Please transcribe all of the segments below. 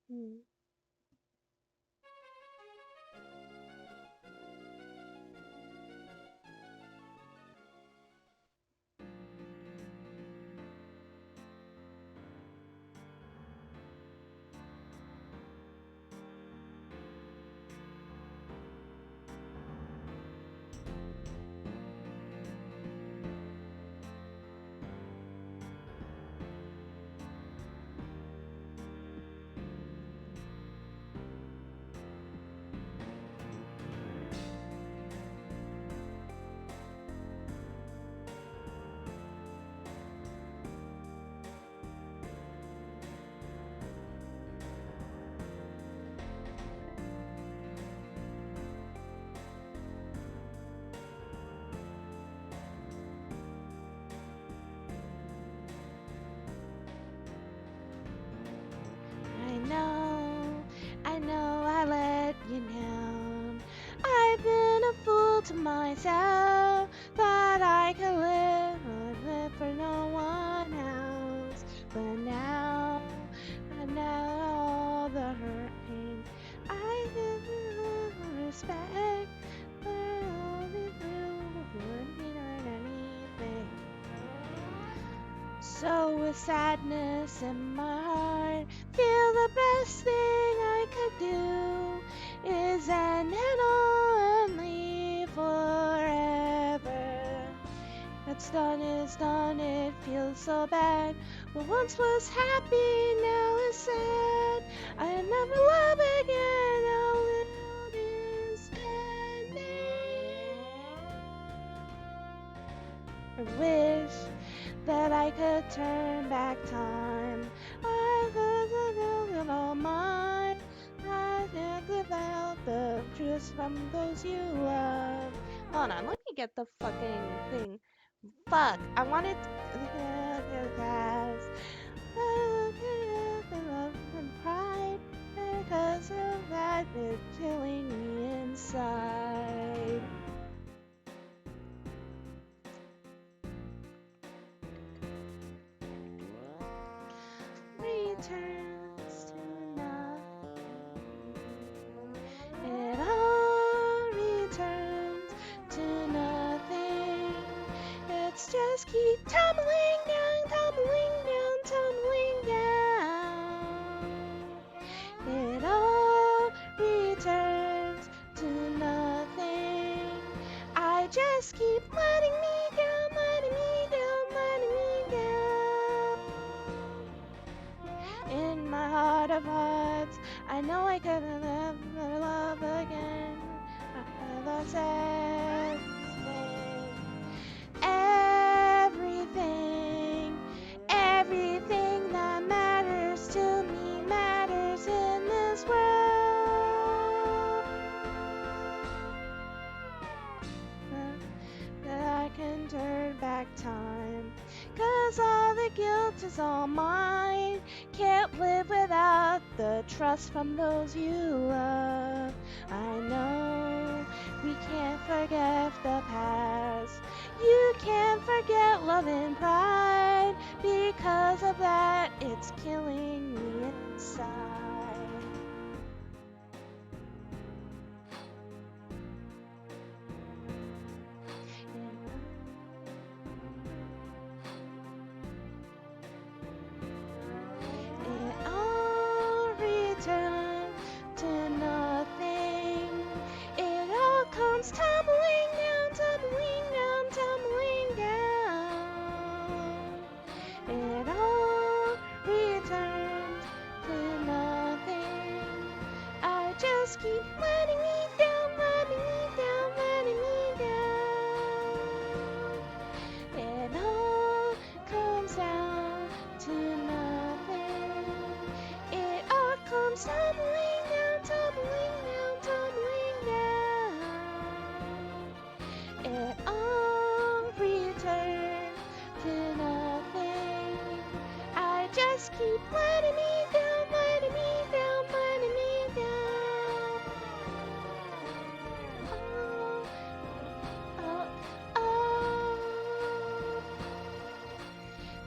Hmm. I know I let you down. I've been a fool to myself, thought I could live for no one else. But now, all the hurt, pain, I give you respect for all the good wouldn't mean anything. So with sadness in my heart, feel the best thing I could do is end it all and leave forever. What's done is done, it feels so bad. What once was happy now is sad. I never love again, how will this end? I wish that I could turn back time. I could have all mine. I can't live out the truth from those you love. Hold on, let me get the fucking thing. Fuck, I wanted to pass. Love and pride, because of that, it's killing me inside. Returns to nothing. It all returns to nothing. It's just keep tumbling down, tumbling down, tumbling down. It all returns to nothing. I just keep letting me down, letting me down, letting me down. In my heart of hearts, I know I could never love again. I lost everything, everything that matters to me matters in this world. That I can turn back time. 'Cause all the guilt is all mine. Can't live without the trust from those you love. I know we can't forget the past. You can't forget love and pride. Because of that, it's killing me inside. It all returns to nothing. It all comes tumbling down, tumbling down, tumbling down. It all returns to nothing. I just keep letting me down, letting me down, letting me down. It all comes down to nothing. It all comes tumbling down, tumbling down, tumbling down. It all returns to nothing. I just keep letting me down, letting me down, letting me down. Oh, oh, oh.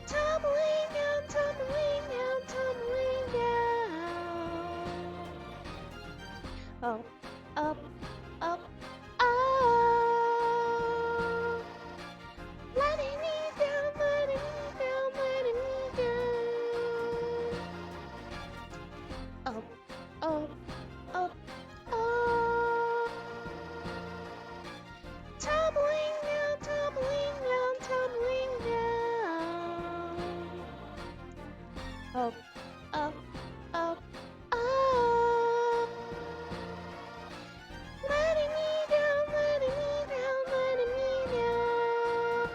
Tumbling down, tumbling down, tumbling down. Up, up, up, up. Letting me down, letting me down, letting me down. Up, up, up, up. Tumbling down, tumbling down, tumbling down. Up, up, up, up. Letting me down, letting me down, letting me down.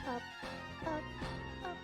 Up, up, up, up.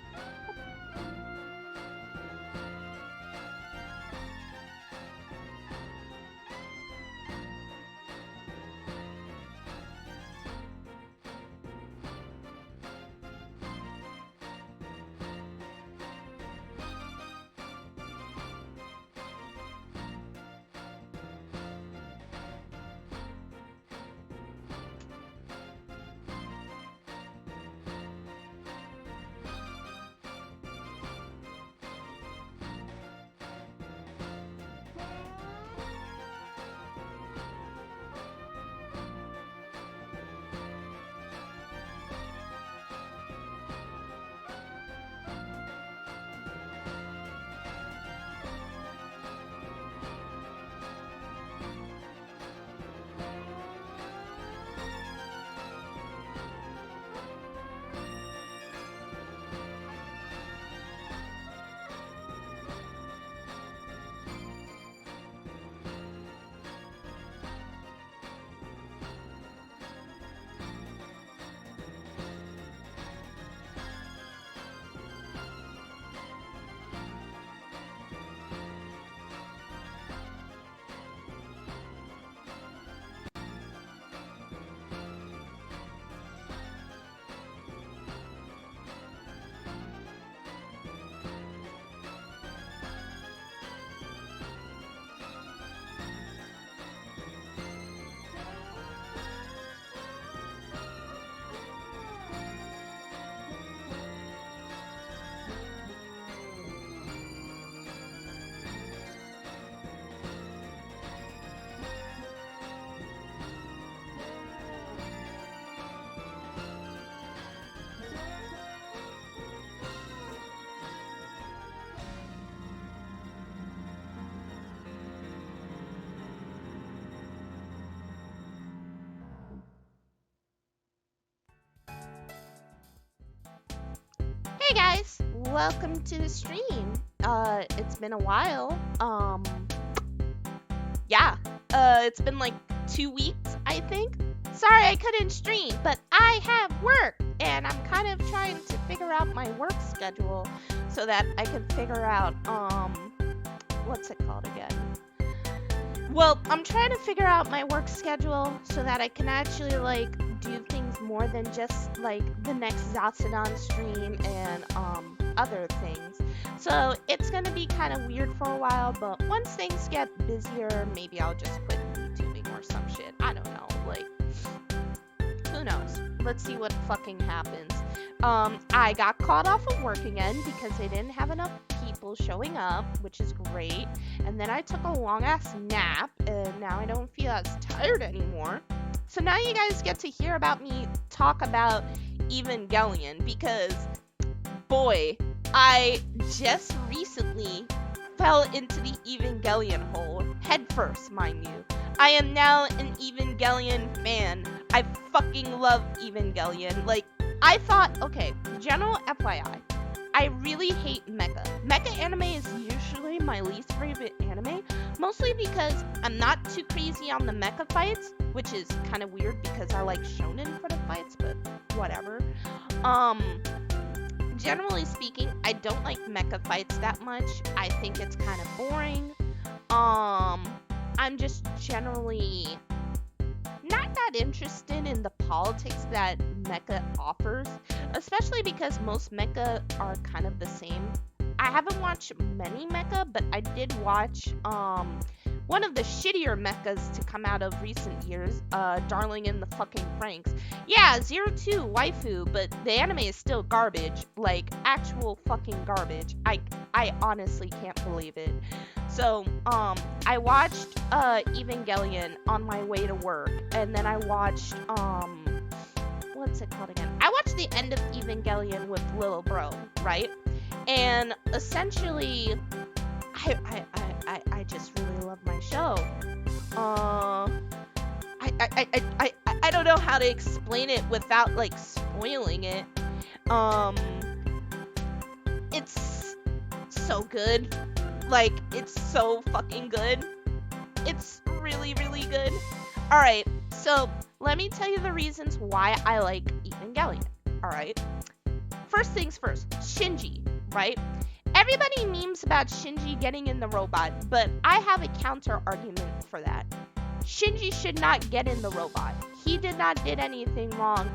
Hey guys, welcome to the stream. It's been a while. Yeah. It's been like 2 weeks, I think. Sorry I couldn't stream, but I have work and I'm kind of trying to figure out my work schedule so that I can figure out what's it called again? Well, I'm trying to figure out my work schedule so that I can actually like do things more than just like the next Zacian stream and other things. So it's gonna be kind of weird for a while, but once things get busier, maybe I'll just quit YouTubing or some shit. I don't know, like who knows? Let's see what fucking happens. I got caught off of work again because they didn't have enough people showing up, which is great. And then I took a long ass nap, and now I don't feel as tired anymore. So now you guys get to hear about me talk about Evangelion because, boy, I just recently fell into the Evangelion hole, headfirst, mind you. I am now an Evangelion fan. I fucking love Evangelion. Like, I thought, okay, general FYI, I really hate mecha. Mecha anime is usually my least favorite anime, mostly because I'm not too crazy on the mecha fights, which is kind of weird because I like shonen for the fights, but whatever. Generally speaking, I don't like mecha fights that much. I think it's kind of boring. I'm just generally not that interested in the politics that mecha offers, especially because most mecha are kind of the same. I haven't watched many mecha, but I did watch one of the shittier mechas to come out of recent years, Darling in the fucking Franxx. Yeah, 02 waifu, but the anime is still garbage, like actual fucking garbage. I honestly can't believe it. So, I watched Evangelion on my way to work, and then I watched what's it called again? I watched the end of Evangelion with Little Bro, right? And essentially, I just really love my show. I don't know how to explain it without like spoiling it. It's so good. Like, it's so fucking good. It's really, really good. Alright, so let me tell you the reasons why I like Evangelion. Alright? First things first, Shinji, right? Everybody memes about Shinji getting in the robot, but I have a counter argument for that. Shinji should not get in the robot. He did not did anything wrong.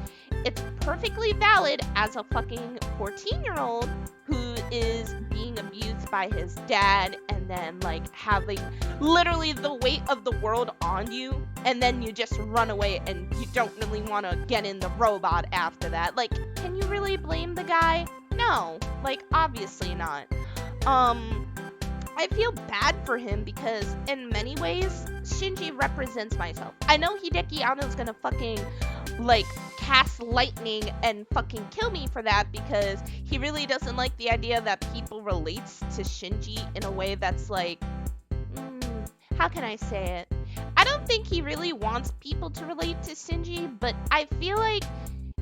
It's perfectly valid as a fucking 14-year-old who is being abused by his dad and then like having literally the weight of the world on you, and then you just run away and you don't really want to get in the robot after that. Like, can you really blame the guy? No, like obviously not. I feel bad for him because in many ways Shinji represents myself. I know Hideki Anno's gonna fucking like cast lightning and fucking kill me for that because he really doesn't like the idea that people relate to Shinji in a way that's like, how can I say it? I don't think he really wants people to relate to Shinji, but I feel like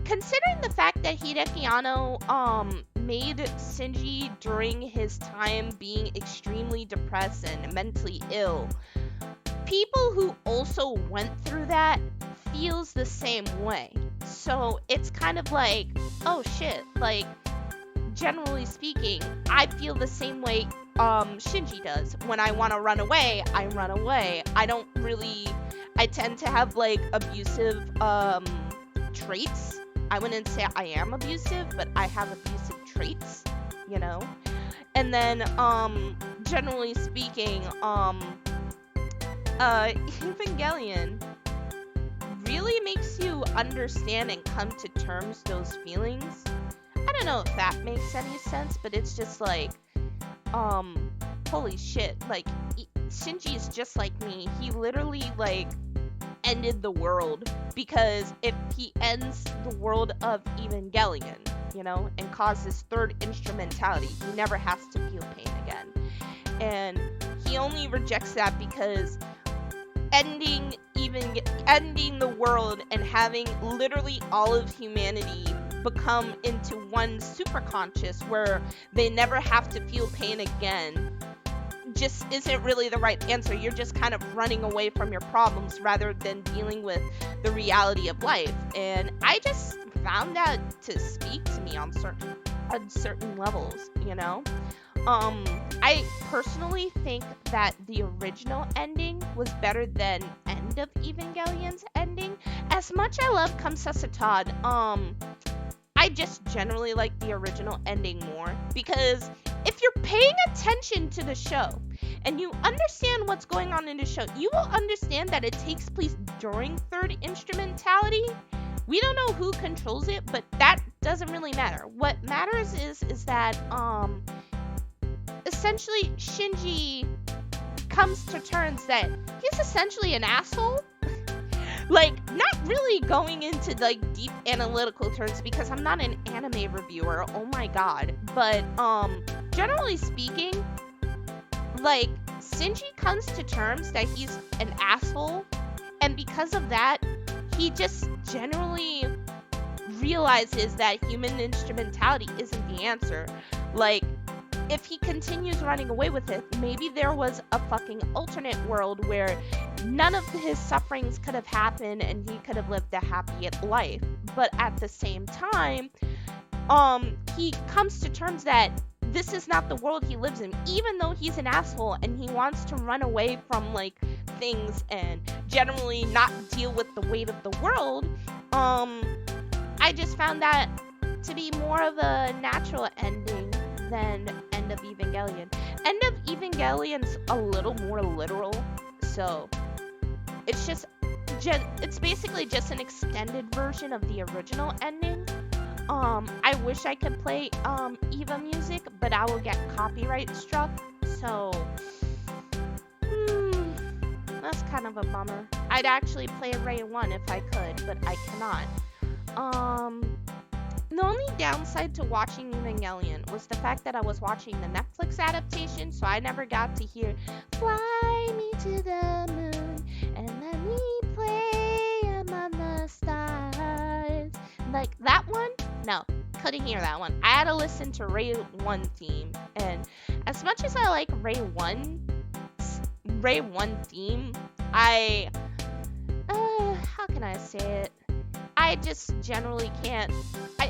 considering the fact that Hideki Anno made Shinji during his time being extremely depressed and mentally ill, people who also went through that feels the same way. So it's kind of like, oh shit, like generally speaking, I feel the same way Shinji does. When I want to run away, I run away. I tend to have like abusive traits. I wouldn't say I am abusive, but I have abusive traits, you know? And then, generally speaking, Evangelion really makes you understand and come to terms those feelings. I don't know if that makes any sense, but it's just like, holy shit, like, Shinji is just like me. He literally, like, ended the world, because if he ends the world of Evangelion, you know, and causes third instrumentality, he never has to feel pain again. And he only rejects that because ending the world and having literally all of humanity become into one superconscious where they never have to feel pain again just isn't really the right answer. You're just kind of running away from your problems rather than dealing with the reality of life. And I just found that to speak to me on certain levels, you know? I personally think that the original ending was better than End of Evangelion's ending. As much I love Kamsasatad, I just generally like the original ending more, because if you're paying attention to the show and you understand what's going on in the show, you will understand that it takes place during third instrumentality. We don't know who controls it, but that doesn't really matter. What matters is that essentially Shinji comes to terms that he's essentially an asshole. Like, not really going into like deep analytical terms because I'm not an anime reviewer, oh my god, but generally speaking, like, Shinji comes to terms that he's an asshole, and because of that, he just generally realizes that human instrumentality isn't the answer. Like, if he continues running away with it, maybe there was a fucking alternate world where none of his sufferings could have happened and he could have lived a happy life. But at the same time, he comes to terms that this is not the world he lives in, even though he's an asshole and he wants to run away from like things and generally not deal with the weight of the world. I just found that to be more of a natural ending than End of Evangelion. End of Evangelion's a little more literal, So it's just it's basically just an extended version of the original ending. I wish I could play Eva music, but I will get copyright struck. So that's kind of a bummer. I'd actually play Ray 1 if I could, but I cannot. The only downside to watching Evangelion was the fact that I was watching the Netflix adaptation, so I never got to hear "Fly Me to the Moon and Let Me Play Among the Stars." Like that one? No, couldn't hear that one. I had to listen to Ray 1 theme, and as much as I like Ray 1 theme, how can I say it? I just generally can't.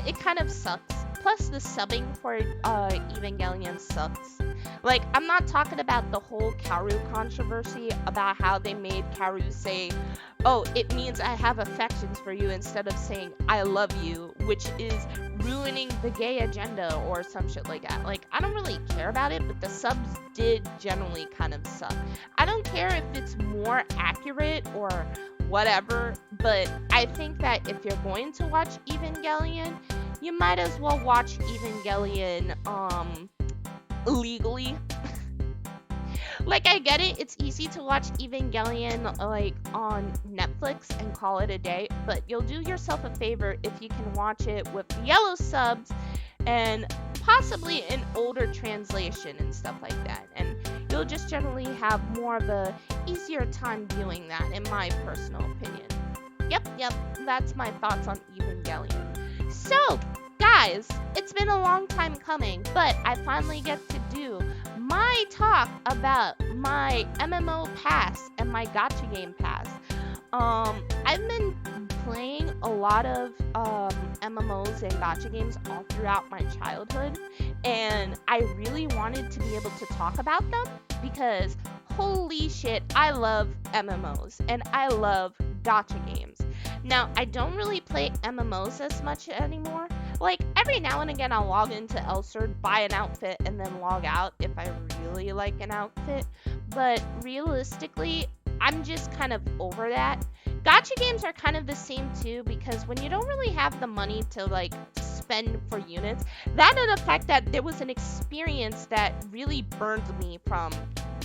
It kind of sucks. Plus, the subbing for Evangelion sucks. Like, I'm not talking about the whole Kaoru controversy about how they made Kaoru say, "Oh, it means I have affections for you," instead of saying "I love you," which is ruining the gay agenda or some shit like that. Like, I don't really care about it, but the subs did generally kind of suck. I don't care if it's more accurate or whatever, but I think that if you're going to watch Evangelion, you might as well watch Evangelion legally. Like, I get it, it's easy to watch Evangelion like on Netflix and call it a day, but you'll do yourself a favor if you can watch it with yellow subs and possibly an older translation and stuff like that, and you'll just generally have more of a easier time viewing that, in my personal opinion. Yep, that's my thoughts on Evangelion. So, guys, it's been a long time coming, but I finally get to do my talk about my MMO pass and my Gacha game pass. I've been playing a lot of MMOs and Gacha games all throughout my childhood, and I really wanted to be able to talk about them because holy shit, I love MMOs and I love Gacha games. Now, I don't really play MMOs as much anymore. Like, every now and again I'll log into Elsword, buy an outfit, and then log out if I really like an outfit. But realistically, I'm just kind of over that. Gacha games are kind of the same too, because when you don't really have the money to like spend for units, that and the fact that there was an experience that really burned me from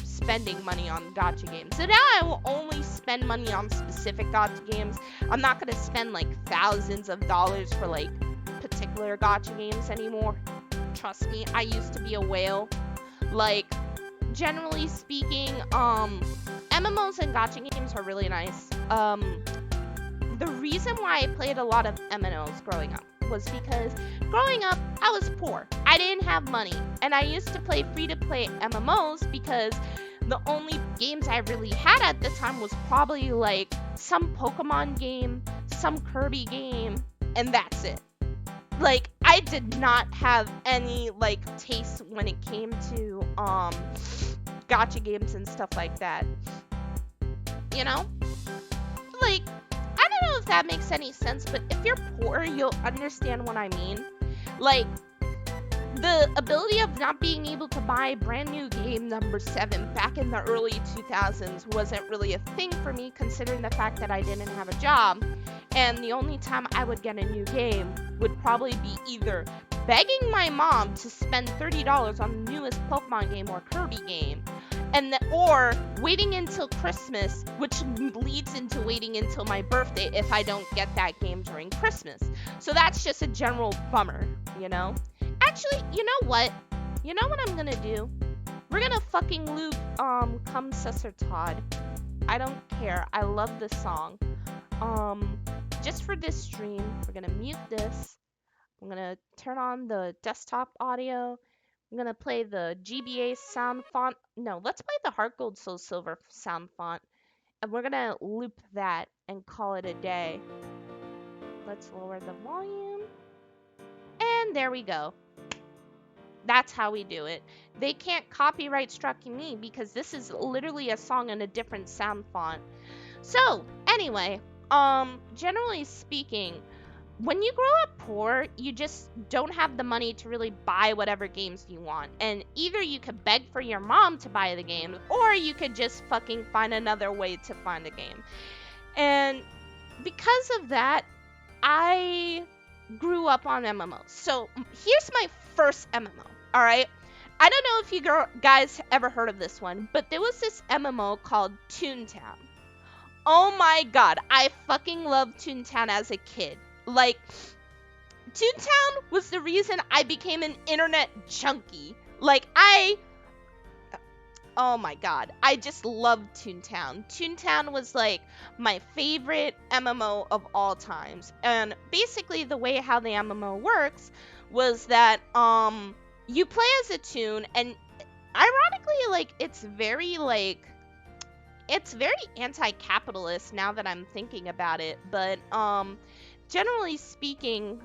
spending money on Gacha games. So now I will only spend money on specific Gacha games. I'm not going to spend like thousands of dollars for like particular Gacha games anymore. Trust me, I used to be a whale. Like, generally speaking, MMOs and Gacha games are really nice. The reason why I played a lot of MMOs growing up was because growing up, I was poor. I didn't have money, and I used to play free-to-play MMOs because the only games I really had at the time was probably like some Pokemon game, some Kirby game, and that's it. Like, I did not have any like taste when it came to Gacha games and stuff like that. You know? Like, I don't know if that makes any sense, but if you're poor, you'll understand what I mean. Like, the ability of not being able to buy brand new game number 7 back in the early 2000s wasn't really a thing for me, considering the fact that I didn't have a job, and the only time I would get a new game would probably be either begging my mom to spend $30 on the newest Pokemon game or Kirby game, or waiting until Christmas, which leads into waiting until my birthday if I don't get that game during Christmas. So that's just a general bummer, you know? Actually, you know what? You know what I'm gonna do? We're gonna fucking loop, Come Cesar Todd. I don't care. I love this song. Just for this stream, we're gonna mute this. I'm gonna turn on the desktop audio. I'm gonna play the GBA sound font. No, let's play the Heart Gold Soul Silver sound font. And we're gonna loop that and call it a day. Let's lower the volume. And there we go. That's how we do it. They can't copyright strike me because this is literally a song in a different sound font. So, anyway, generally speaking, when you grow up poor, you just don't have the money to really buy whatever games you want. And either you could beg for your mom to buy the game, or you could just fucking find another way to find a game. And because of that, I grew up on MMOs. So here's my first MMO, all right? I don't know if you guys ever heard of this one, but there was this MMO called Toontown. Oh my god, I fucking loved Toontown as a kid. Like, Toontown was the reason I became an internet junkie. Like, oh my god, I just loved Toontown. Toontown was like my favorite MMO of all times. And basically the way how the MMO works was that you play as a toon, and ironically, like, it's very anti-capitalist now that I'm thinking about it, but generally speaking,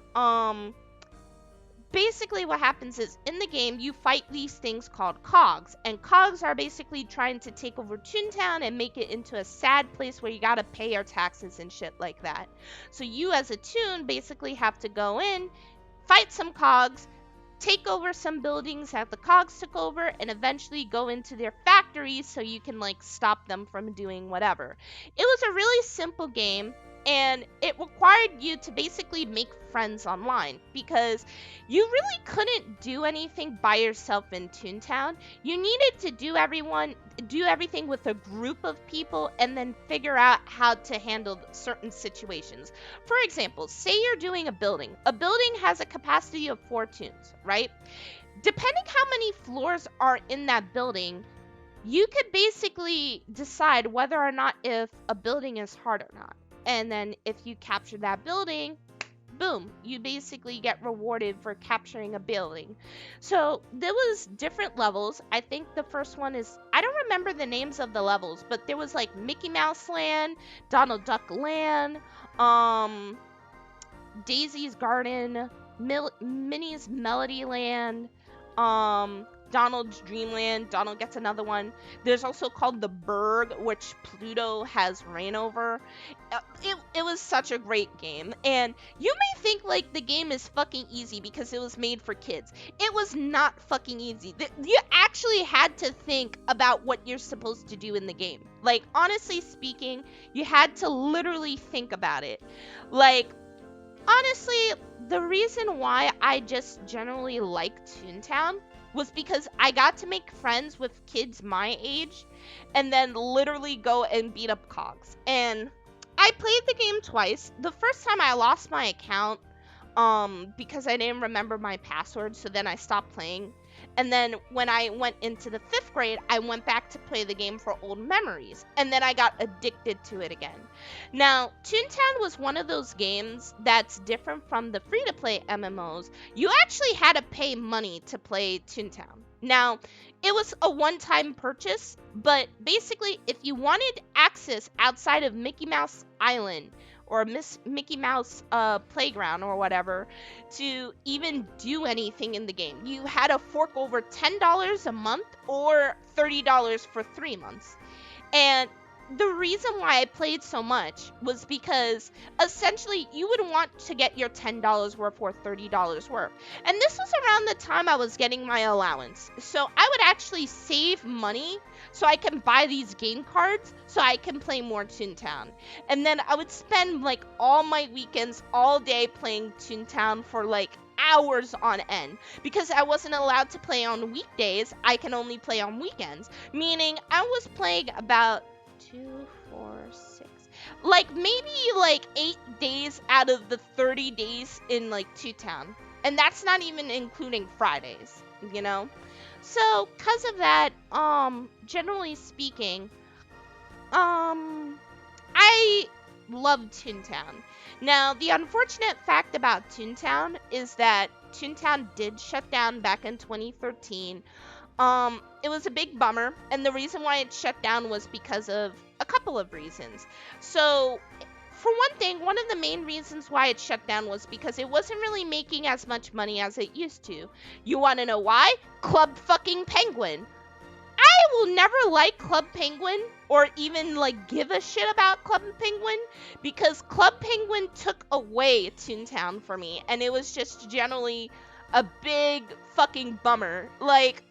basically what happens is in the game you fight these things called cogs, and cogs are basically trying to take over Toontown and make it into a sad place where you gotta pay your taxes and shit like that. So you as a toon basically have to go in, fight some cogs, take over some buildings that the cogs took over, and eventually go into their factories so you can like stop them from doing whatever. It was a really simple game, and it required you to basically make friends online, because you really couldn't do anything by yourself in Toontown. You needed to do everything with a group of people, and then figure out how to handle certain situations. For example, say you're doing a building. A building has a capacity of 4 toons, right? Depending how many floors are in that building, you could basically decide whether or not if a building is hard or not. And then if you capture that building, boom, you basically get rewarded for capturing a building. So there was different levels. I think the first one is, I don't remember the names of the levels, but there was like Mickey Mouse Land, Donald Duck Land, Daisy's Garden, Minnie's Melody Land, Donald's Dreamland. Donald gets another one. There's also called the Berg, which Pluto has reign over. It was such a great game. And you may think like the game is fucking easy because it was made for kids. It was not fucking easy. You actually had to think about what you're supposed to do in the game. Like, honestly speaking, you had to literally think about it. Like, honestly, the reason why I just generally like Toontown was because I got to make friends with kids my age, and then literally go and beat up cogs. And I played the game twice. The first time I lost my account because I didn't remember my password, so then I stopped playing. And then when I went into the 5th grade, I went back to play the game for old memories, and then I got addicted to it again. Now, Toontown was one of those games that's different from the free-to-play MMOs. You actually had to pay money to play Toontown. Now, it was a one-time purchase, but basically, if you wanted access outside of Mickey Mouse Island, or Mickey Mouse Playground or whatever, to even do anything in the game, you had to fork over $10 a month or $30 for 3 months. And the reason why I played so much was because essentially you would want to get your $10 worth or $30 worth. And this was around the time I was getting my allowance. So I would actually save money so I can buy these game cards so I can play more Toontown. And then I would spend like all my weekends all day playing Toontown for like hours on end, because I wasn't allowed to play on weekdays. I can only play on weekends, meaning I was playing about 2, 4, 6, like maybe like 8 days out of the 30 days in like Toontown, and that's not even including Fridays, you know. So because of that, generally speaking, I love Toontown. Now, the unfortunate fact about Toontown is that Toontown did shut down back in 2013. It was a big bummer, and the reason why it shut down was because of a couple of reasons. So, for one thing, one of the main reasons why it shut down was because it wasn't really making as much money as it used to. You want to know why? Club fucking Penguin. I will never like Club Penguin or even like give a shit about Club Penguin because Club Penguin took away Toontown for me, and it was just generally a big fucking bummer. Like,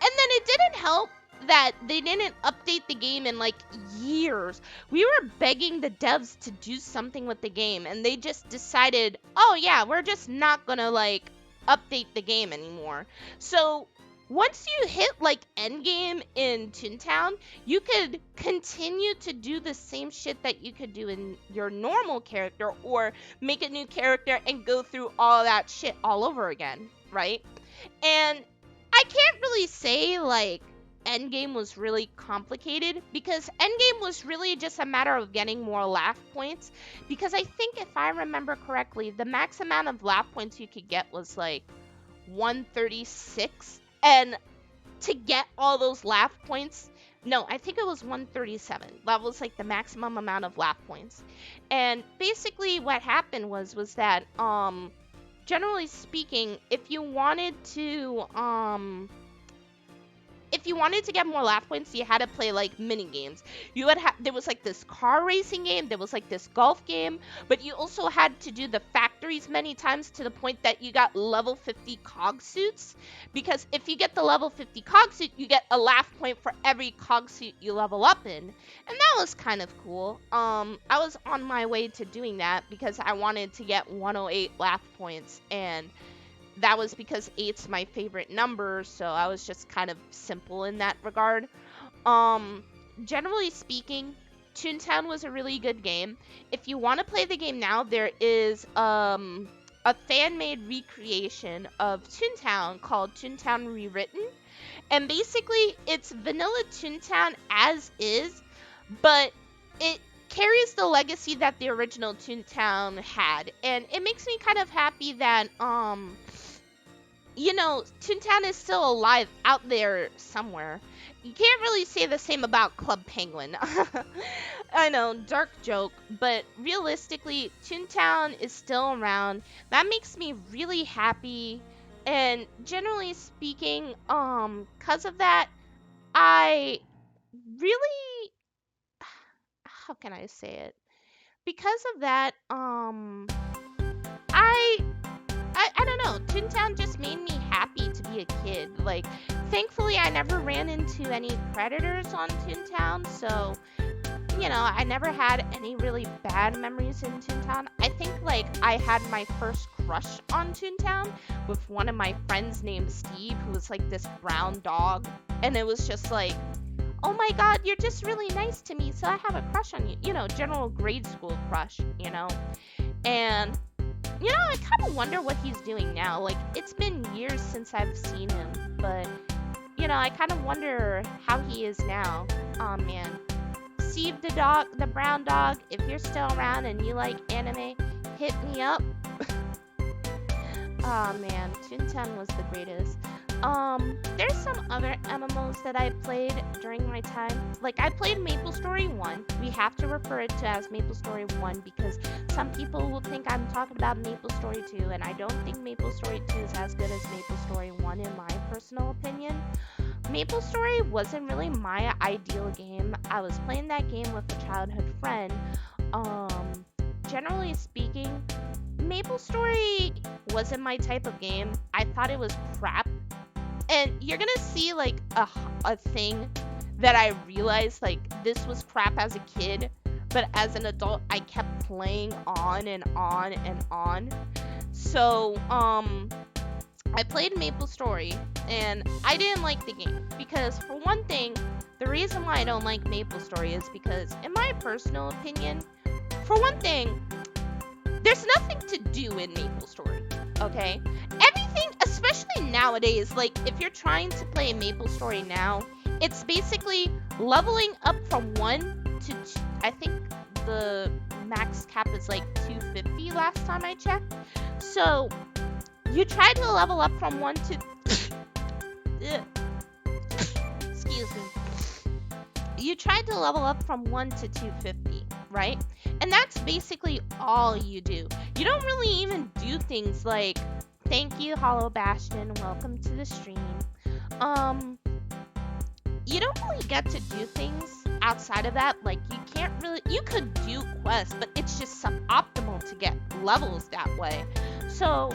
and then it didn't help that they didn't update the game in like years. We were begging the devs to do something with the game, and they just decided, oh yeah, we're just not gonna like update the game anymore. So once you hit like endgame in Toontown, you could continue to do the same shit that you could do in your normal character, or make a new character and go through all that shit all over again, right? And I can't really say like Endgame was really complicated, because Endgame was really just a matter of getting more laugh points, because I think if I remember correctly, the max amount of laugh points you could get was like 136, and to get all those laugh points, no, I think it was 137. That was like the maximum amount of laugh points. And basically what happened was that generally speaking, if you wanted to get more laugh points, you had to play like mini games. You would have, there was like this car racing game, there was like this golf game, but you also had to do the factories many times, to the point that you got level 50 cog suits, because if you get the level 50 cog suit, you get a laugh point for every cog suit you level up in. And that was kind of cool. I was on my way to doing that because I wanted to get 108 laugh points, and that was because 8's my favorite number, so I was just kind of simple in that regard. Generally speaking, Toontown was a really good game. If you want to play the game now, there is a fan-made recreation of Toontown called Toontown Rewritten. And basically, it's vanilla Toontown as is, but it carries the legacy that the original Toontown had. And it makes me kind of happy that, you know, Toontown is still alive out there somewhere. You can't really say the same about Club Penguin. I know, dark joke, but realistically, Toontown is still around. That makes me really happy. And generally speaking, 'cause of that, I really, how can I say it? Because of that, I don't know. Toontown just made me happy to be a kid. Like, thankfully, I never ran into any predators on Toontown, so, you know, I never had any really bad memories in Toontown. I think, like, I had my first crush on Toontown with one of my friends named Steve, who was, like, this brown dog, and it was just like, oh my god, you're just really nice to me, so I have a crush on you. You know, general grade school crush, you know? And you know, I kind of wonder what he's doing now. Like, it's been years since I've seen him, but, you know, I kind of wonder how he is now. Aw, man. Steve the dog, the brown dog, if you're still around and you like anime, hit me up. Aw, man. Toontown was the greatest. There's some other MMOs that I played during my time. Like, I played MapleStory 1. We have to refer it to as MapleStory 1 because some people will think I'm talking about MapleStory 2, and I don't think MapleStory 2 is as good as MapleStory 1 in my personal opinion. MapleStory wasn't really my ideal game. I was playing that game with a childhood friend. Generally speaking, MapleStory wasn't my type of game. I thought it was crap. And you're gonna see, like, a thing that I realized, like, this was crap as a kid, but as an adult, I kept playing on and on and on. So, I played MapleStory, and I didn't like the game, because, for one thing, the reason why I don't like MapleStory is because, in my personal opinion, for one thing, there's nothing to do in MapleStory, okay? Everything, especially nowadays, like, if you're trying to play MapleStory now, it's basically leveling up from 1 to 2. I think the max cap is like 250 last time I checked. So, you try to level up from 1 to... Excuse me. You try to level up from 1 to 250, right? And that's basically all you do. You don't really even do things like, thank you, Hollow Bastion, welcome to the stream. you don't really get to do things outside of that. Like, you can't really, you could do quests, but it's just suboptimal to get levels that way. So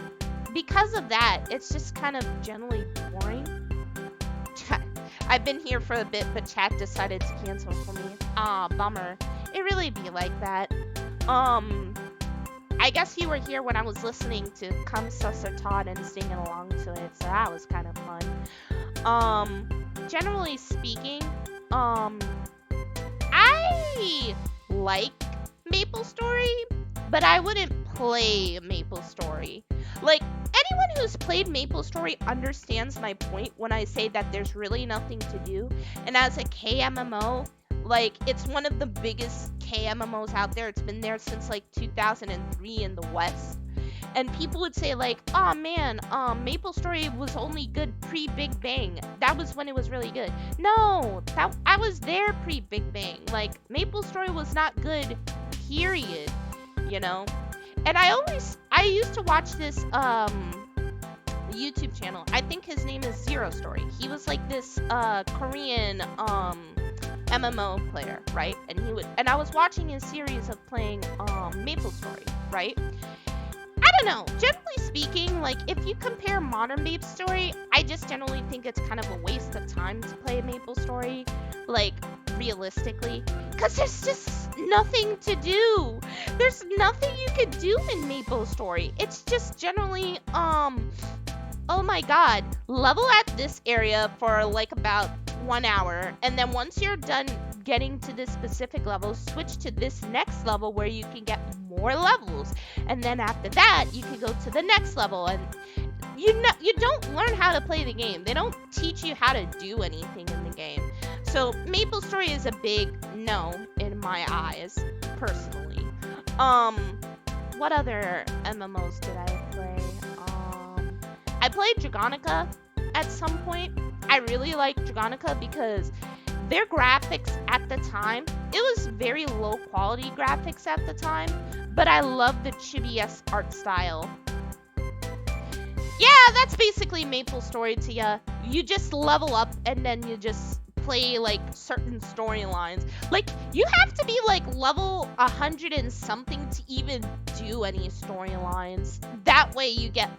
because of that, it's just kind of generally boring. I've been here for a bit, but chat decided to cancel for me. Ah, bummer. It really be like that. I guess you were here when I was listening to Come Susser Todd and singing along to it, so that was kind of fun. Generally speaking, I like MapleStory, but I wouldn't play MapleStory. Like, anyone who's played MapleStory understands my point when I say that there's really nothing to do. And as a KMMO, like, it's one of the biggest KMMOs out there. It's been there since like 2003 in the West. And people would say like, oh man, MapleStory was only good pre-Big Bang. That was when it was really good. No, I was there pre-Big Bang. Like, MapleStory was not good, period, you know? And I used to watch this YouTube channel. I think his name is Zero Story. He was like this Korean MMO player, right? And I was watching his series of playing MapleStory, right? I don't know. Generally speaking, like, if you compare modern MapleStory, I just generally think it's kind of a waste of time to play MapleStory, like, realistically, because there's just nothing to do. There's nothing you could do in MapleStory. It's just generally, oh my god, level at this area for like about 1 hour, and then once you're done getting to this specific level, switch to this next level where you can get more levels, and then after that you can go to the next level. And you don't learn how to play the game. They don't teach you how to do anything in the game. So MapleStory is a big no in my eyes, personally. What other MMOs did I play? I played Draganica at some point. I really liked Draganica because their graphics at the time, it was very low quality graphics at the time, but I love the chibi-esque art style. Yeah, that's basically MapleStory to ya. You just level up and then you just play like certain storylines. Like, you have to be like level 100 and something to even do any storylines. That way you get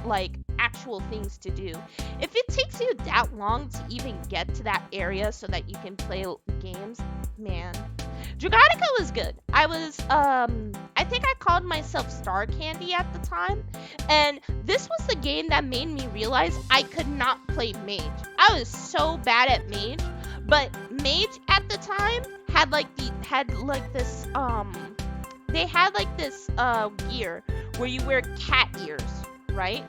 like actual things to do. If it takes you that long to even get to that area so that you can play games, man. Draganica was good. I think I called myself Star Candy at the time, and this was the game that made me realize I could not play Mage. I was so bad at Mage, but Mage at the time had this gear where you wear cat ears, right?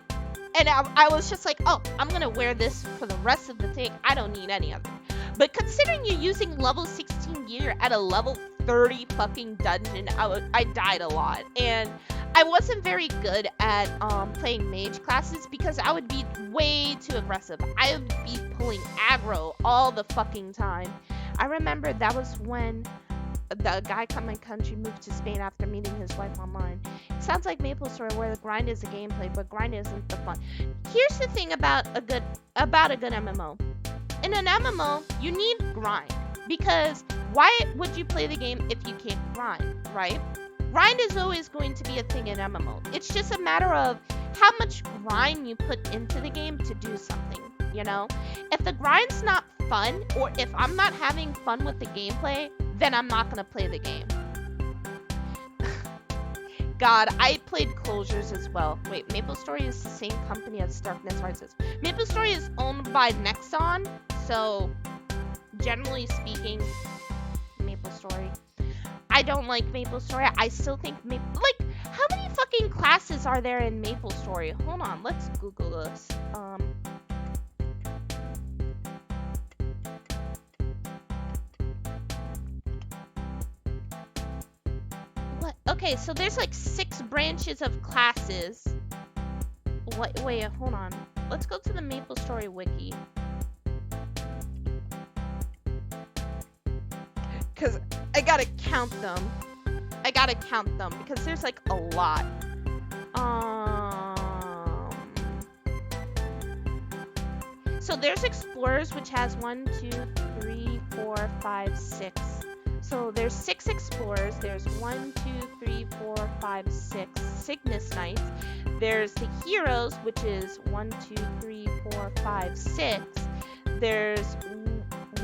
And I was just like, oh, I'm gonna wear this for the rest of the thing. I don't need any of it. But considering you're using level 16 gear at a level 30 fucking dungeon, I died a lot. And I wasn't very good at playing mage classes because I would be way too aggressive. I would be pulling aggro all the fucking time. I remember that was when the guy from my country moved to Spain after meeting his wife online. It sounds like MapleStory where the grind is the gameplay, but grind isn't the fun. Here's the thing about a good MMO. In an MMO, you need grind, because why would you play the game if you can't grind, right? Grind is always going to be a thing in MMO. It's just a matter of how much grind you put into the game to do something, you know? If the grind's not fun, or if I'm not having fun with the gameplay, then I'm not gonna play the game. God, I played Closures as well. Wait, MapleStory is the same company as Darkness Rises. MapleStory is owned by Nexon, so generally speaking, MapleStory. I don't like MapleStory. I still think how many fucking classes are there in MapleStory? Hold on, let's Google this. Okay, so there's like 6 branches of classes. Wait, hold on. Let's go to the MapleStory wiki. Because I gotta count them. Because there's like a lot. So there's explorers, which has 1, 2, 3, 4, 5, 6. So there's 6 explorers. There's 1, 2, 3, 4, 5, 6 Cygnus Knights. There's the heroes, which is 1, 2, 3, 4, 5, 6. There's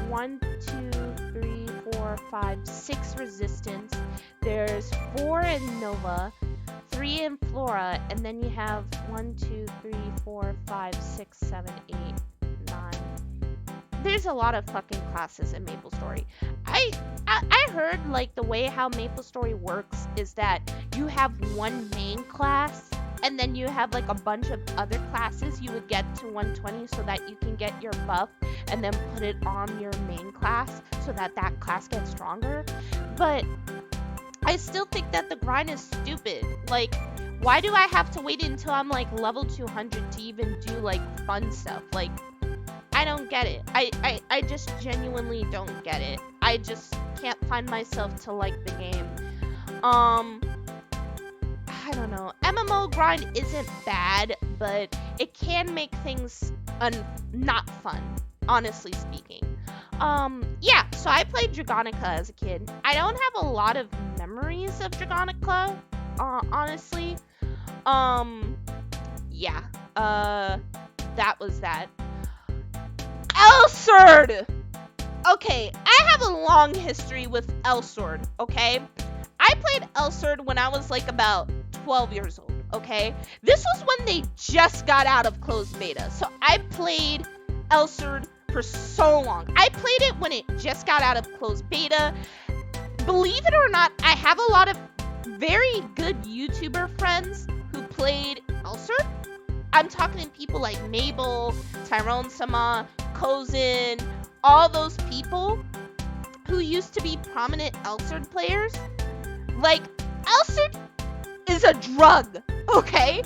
1, 2, 3, 4, 5, 6 resistance. There's 4 in Nova, 3 in Flora, and then you have 1, 2, 3, 4, 5, 6, 7, 8, 9. There's a lot of fucking classes in MapleStory. I heard like the way how MapleStory works is that you have one main class and then you have like a bunch of other classes you would get to 120 so that you can get your buff and then put it on your main class so that that class gets stronger. But I still think that the grind is stupid. Like, why do I have to wait until I'm like level 200 to even do like fun stuff? Like, I don't get it. I just genuinely don't get it. I just can't find myself to like the game. I don't know. MMO grind isn't bad, but it can make things not fun, honestly speaking. Yeah, so I played Dragonica as a kid. I don't have a lot of memories of Dragonica, honestly. Yeah, that was that. Elsword! Okay, I have a long history with Elsword, okay? I played Elsword when I was like about 12 years old, okay? This was when they just got out of closed beta, so I played Elsword for so long. I played it when it just got out of closed beta. Believe it or not, I have a lot of very good YouTuber friends who played Elsword. I'm talking to people like Mabel, Tyrone Sama, Kozin, all those people who used to be prominent Elsword players. Like, Elsword is a drug, okay?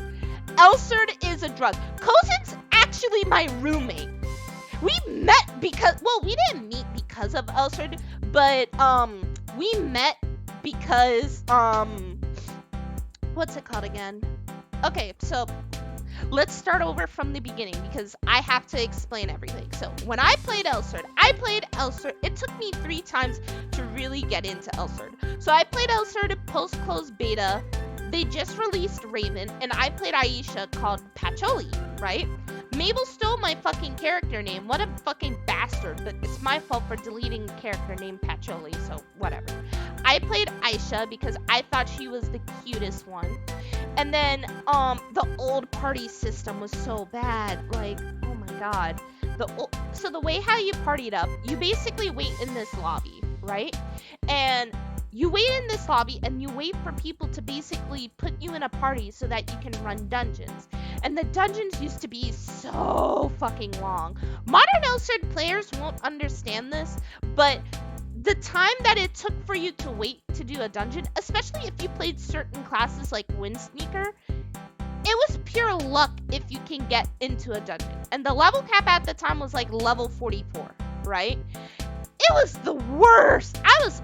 Elsword is a drug. Kozin's actually my roommate. We met because, well, we didn't meet because of Elsword, but, we met because, what's it called again? Okay, so let's start over from the beginning because I have to explain everything. So when I played Elsword, it took me 3 times to really get into Elsword. So I played Elsword post-closed beta. They just released Raven, and I played Aisha called Patchouli, right? Mabel stole my fucking character name. What a fucking bastard, but it's my fault for deleting character name Patchouli, so whatever. I played Aisha because I thought she was the cutest one. And then, the old party system was so bad. Like, oh my god. So the way how you partied up, you basically wait in this lobby, right? And you wait in this lobby and you wait for people to basically put you in a party so that you can run dungeons. And the dungeons used to be so fucking long. Modern Elsword players won't understand this, but the time that it took for you to wait to do a dungeon, especially if you played certain classes like Windsneaker, it was pure luck if you can get into a dungeon. And the level cap at the time was like level 44, right? It was the worst. I was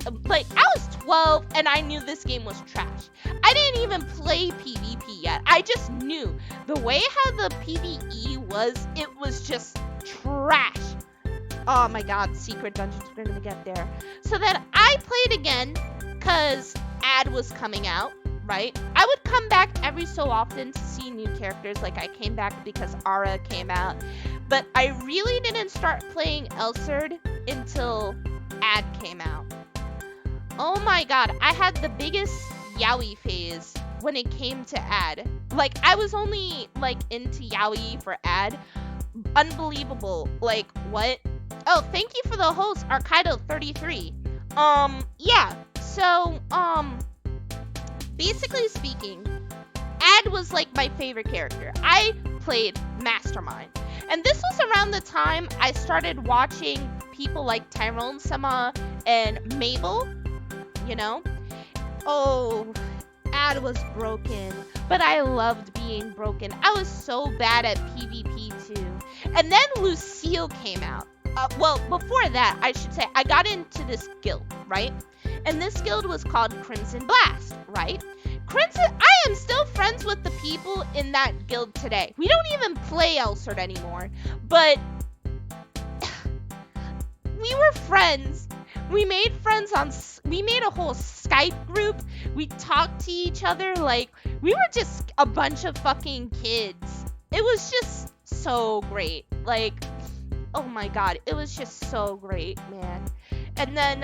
12 and I knew this game was trash. I didn't even play PvP yet. I just knew the way how the PvE was, it was just trash. Oh my god, secret dungeons, we're gonna get there. So then I played again because Ad was coming out, right? I would come back every so often to see new characters. Like I came back because Ara came out. But I really didn't start playing Elsword until Ad came out. Oh my god, I had the biggest yaoi phase when it came to Ad. Like, I was only, like, into yaoi for Ad. Unbelievable. Like, what? Oh, thank you for the host, Arcaido33. Yeah. So, basically speaking, Ad was, like, my favorite character. I played Mastermind. And this was around the time I started watching people like Tyrone Sama and Mabel, you know? Oh, Ad was broken, but I loved being broken. I was so bad at PvP too. And then Lucille came out. Well, before that, I should say, I got into this guild, right? And this guild was called Crimson Blast, right? I am still friends with the people in that guild today. We don't even play Elsword anymore, but were friends. We made friends we made a whole Skype group. We talked to each other like we were just a bunch of fucking kids. It was just so great. Like, oh my god, it was just so great, man. And then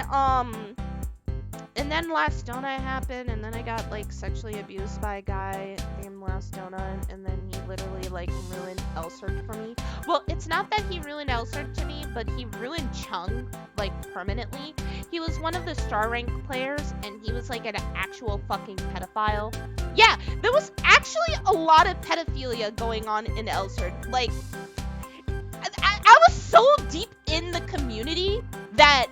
Last Donut happened, and then I got like sexually abused by a guy named Last Donut, and then he literally like ruined Elsert for me. Well, it's not that he ruined Elsert to me, but he ruined Chung like permanently. He was one of the star rank players, and he was like an actual fucking pedophile. Yeah, there was actually a lot of pedophilia going on in Elsert. Like, I was so deep in the community that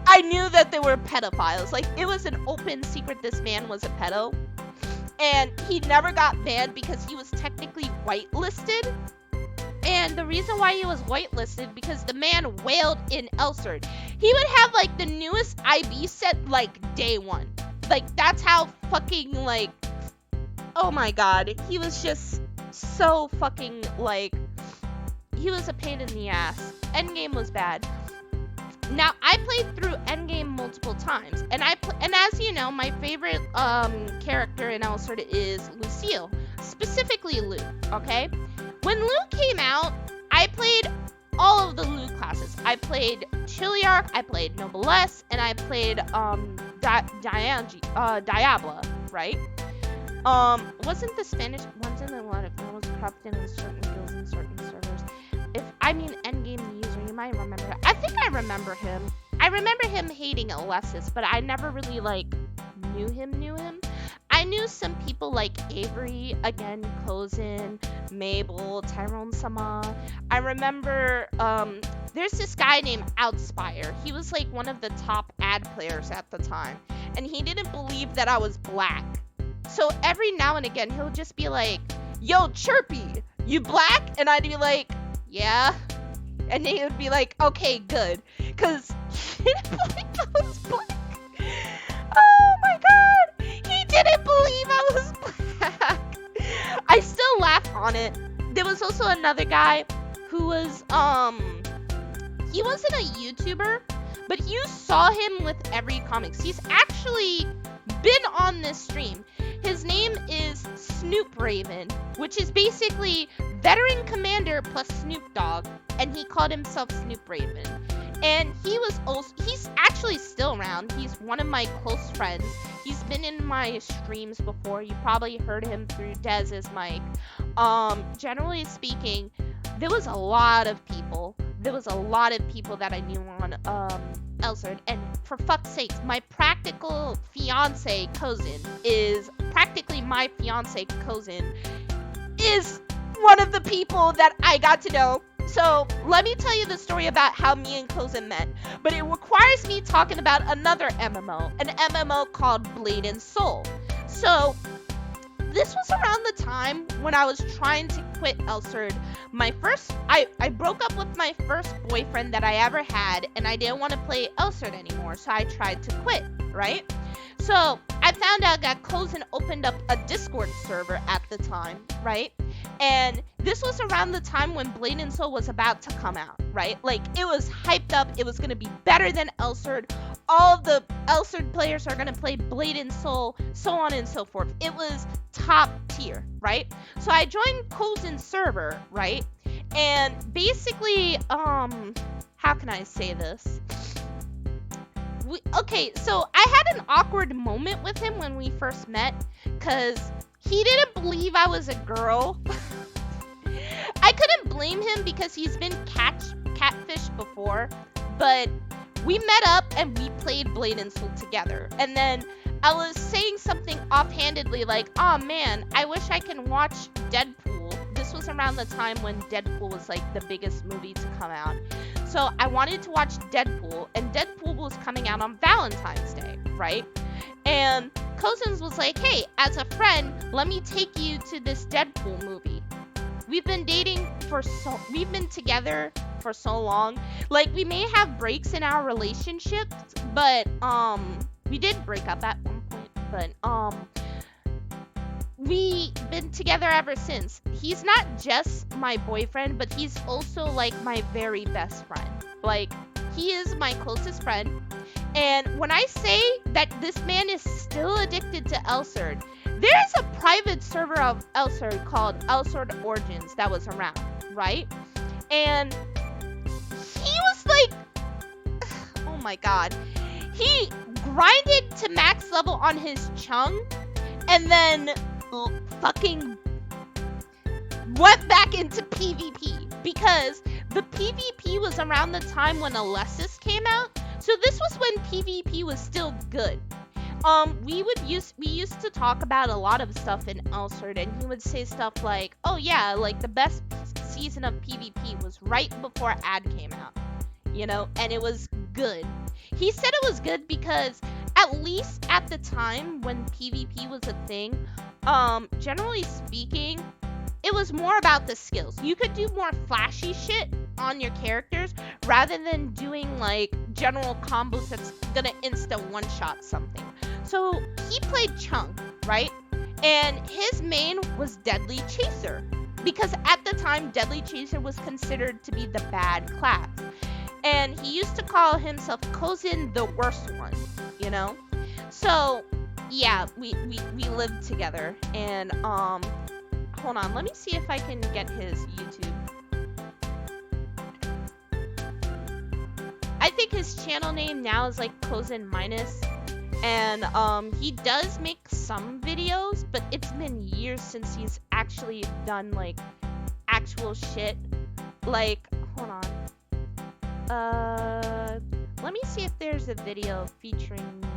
I knew that they were pedophiles. Like, it was an open secret this man was a pedo. And he never got banned because he was technically whitelisted. And the reason why he was whitelisted, because the man wailed in Elsert. He would have, like, the newest IB set, like, day one. Like, that's how fucking, like, oh my god. He was just so fucking, like, he was a pain in the ass. Endgame was bad. Now, I played through Endgame multiple times, and as you know, my favorite character in Elsert is Lucille, specifically Lou, okay? When Lou came out, I played all of the Lou classes. I played Chiliarch, I played Noblesse, and I played Diabla, right? Wasn't the Spanish ones in a lot of was corrupted in certain guilds and certain servers? Endgame user, you might remember. I think I remember him. I remember him hating Alessis, but I never really, like, knew him. I knew some people like Avery, again, Kozin, Mabel, Tyrone Sama. I remember, there's this guy named Outspire. He was, like, one of the top ad players at the time, and he didn't believe that I was black. So every now and again, he'll just be like, yo, Chirpy, you black? And I'd be like, yeah. And he would be like, okay, good. Because he didn't believe I was black. Oh my god. He didn't believe I was black. I still laugh on it. There was also another guy who was, he wasn't a YouTuber, but you saw him with every comics. He's actually been on this stream. His name is Snoop Raven, which is basically veteran commander plus Snoop Dogg, and he called himself Snoop Raven. And he's actually still around. He's one of my close friends. He's been in my streams before. You probably heard him through Dez's mic. Generally speaking, there was a lot of people that I knew on Elsert, and for fuck's sakes, my practical fiance Kozin is one of the people that I got to know. So let me tell you the story about how me and Kozin met, but it requires me talking about another MMO, an MMO called Blade and Soul. So this was around the time when I was trying to quit Elsert. I broke up with my first boyfriend that I ever had, and I didn't want to play Elsert anymore, so I tried to quit, right? So I found out that Kozin opened up a Discord server at the time, right? And this was around the time when Blade and Soul was about to come out, right? Like, it was hyped up. It was going to be better than Elsert. All of the Elsert players are going to play Blade and Soul, so on and so forth. It was top tier, right? So I joined Kozin's server, right? And basically, how can I say this? So I had an awkward moment with him when we first met, because he didn't believe I was a girl. I couldn't blame him because he's been catfished before, but we met up and we played Blade and Soul together. And then I was saying something offhandedly like, oh man, I wish I can watch Deadpool. This was around the time when Deadpool was like the biggest movie to come out. So I wanted to watch Deadpool, and Deadpool was coming out on Valentine's Day, right? And Cousins was like, hey, as a friend, let me take you to this Deadpool movie. We've been together for so long. Like, we may have breaks in our relationships, but, we did break up at one point, but, we've been together ever since. He's not just my boyfriend, but he's also, like, my very best friend. Like, he is my closest friend. And when I say that this man is still addicted to Elsword, there's a private server of Elsword called Elsword Origins that was around, right? And he was like, oh my god, he grinded to max level on his Chung and then fucking went back into PvP because the PvP was around the time when Alessis came out. So this was when PvP was still good. We used to talk about a lot of stuff in Elsword, and he would say stuff like, oh yeah, like the best season of PvP was right before Ad came out, you know, and it was good. He said it was good because at least at the time when PvP was a thing, generally speaking, it was more about the skills. You could do more flashy shit on your characters rather than doing like general combos that's gonna insta one-shot something. So he played Chung, right? And his main was Deadly Chaser because at the time Deadly Chaser was considered to be the bad class. And he used to call himself Kozin the worst one, you know? So yeah, we lived together, and hold on, let me see if I can get his YouTube. I think his channel name now is like Kozin Minus, and he does make some videos, but it's been years since he's actually done like actual shit. Like, hold on. Let me see if there's a video featuring me.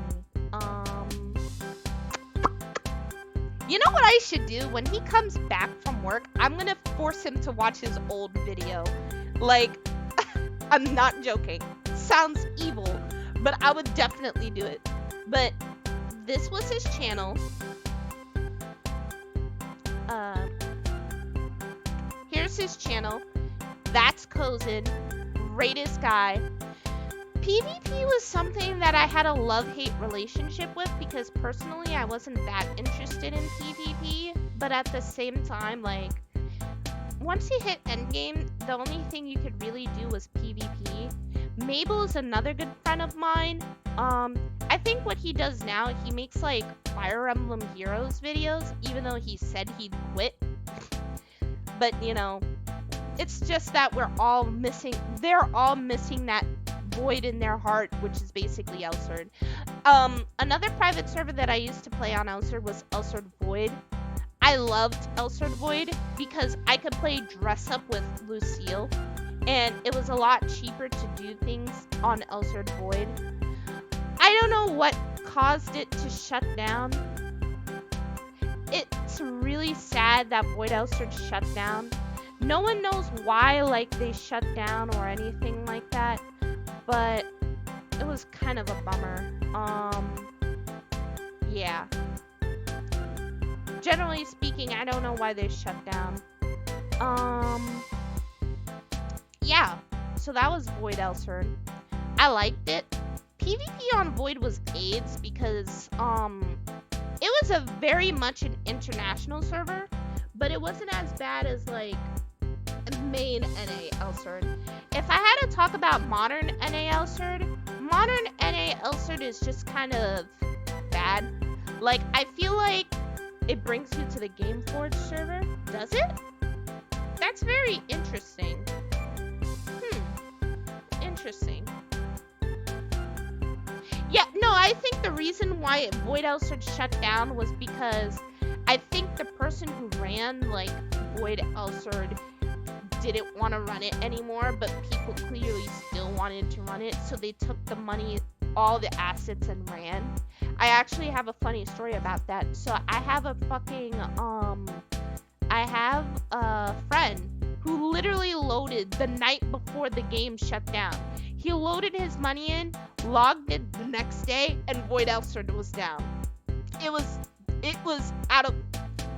You know what I should do? When he comes back from work, I'm gonna force him to watch his old video. Like, I'm not joking. Sounds evil, but I would definitely do it. But this was his channel. Here's his channel. That's Kozin. Greatest guy. PvP was something that I had a love-hate relationship with because personally I wasn't that interested in PvP, but at the same time, like, once you hit endgame, the only thing you could really do was PvP. Mabel is another good friend of mine. I think what he does now, he makes like Fire Emblem Heroes videos, even though he said he'd quit. But you know, it's just that they're all missing that void in their heart, which is basically Elsword. Another private server that I used to play on Elsword was Elsword Void. I loved Elsword Void because I could play dress up with Lucille, and it was a lot cheaper to do things on Elsword Void. I don't know what caused it to shut down. It's really sad that Void Elsword shut down. No one knows why, like, they shut down or anything like that, but it was kind of a bummer. Yeah. Generally speaking, I don't know why they shut down. Yeah. So that was Void Elsword. I liked it. PvP on Void was AIDS because, it was a very much an international server, but it wasn't as bad as, like, main NA Elsword. If I had to talk about modern NA Elsword, modern NA Elsword is just kind of bad. Like, I feel like it brings you to the Gameforge server. Does it? That's very interesting. Interesting. Yeah, no, I think the reason why Void Elsword shut down was because I think the person who ran, like, Void Elsword didn't want to run it anymore, but people clearly still wanted to run it, so they took the money, all the assets, and ran. I actually have a funny story about that. So I have a fucking, I have a friend who literally loaded the night before the game shut down. He loaded his money in, logged it the next day, and Void Elsword was down. It was out of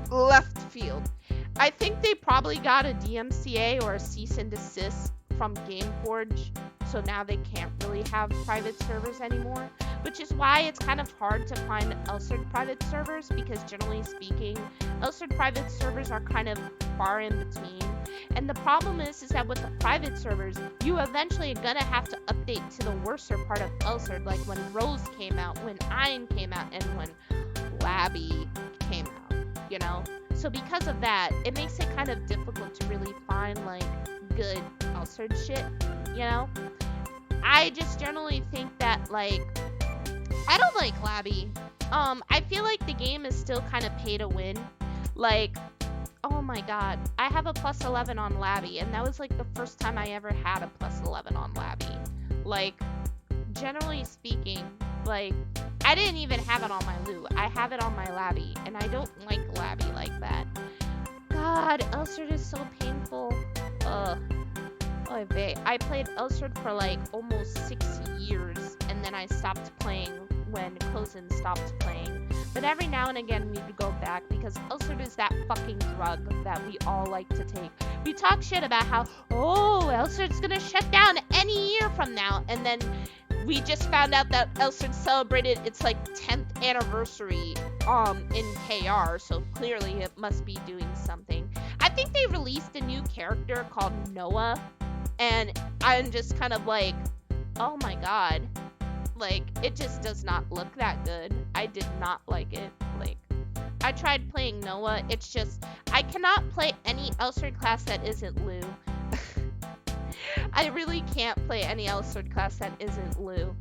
left field. I think they probably got a DMCA or a cease and desist from Gameforge, so now they can't really have private servers anymore, which is why it's kind of hard to find Elsword private servers, because generally speaking, Elsword private servers are kind of far in between, And the problem is that with the private servers, you eventually are gonna have to update to the worser part of Elsard, like when Rose came out, when Ein came out, and when Labby came out, you know? So because of that, it makes it kind of difficult to really find, like, good Elsard shit, you know? I just generally think that, like, I don't like Labby. I feel like the game is still kind of pay to win. Like, oh my god, I have a plus 11 on Labby, and that was like the first time I ever had a plus 11 on Labby. Like, generally speaking, like, I didn't even have it on my loot. I have it on my Labby, and I don't like Labby like that. God, Elsard is so painful. Ugh. Oh, I played Elsard for like almost 6 years, and then I stopped playing when Cozen stopped playing. But every now and again we go back because Elsard is that fucking drug that we all like to take. We talk shit about how, oh, Elsard's gonna shut down any year from now, and then we just found out that Elsard celebrated its like 10th anniversary in KR, so clearly it must be doing something. I think they released a new character called Noah, and I'm just kind of like, oh my god. Like, it just does not look that good. I did not like it. Like, I tried playing Noah. It's just, I cannot play any Elsard class that isn't Lou. I really can't play any Elsard class that isn't Lou.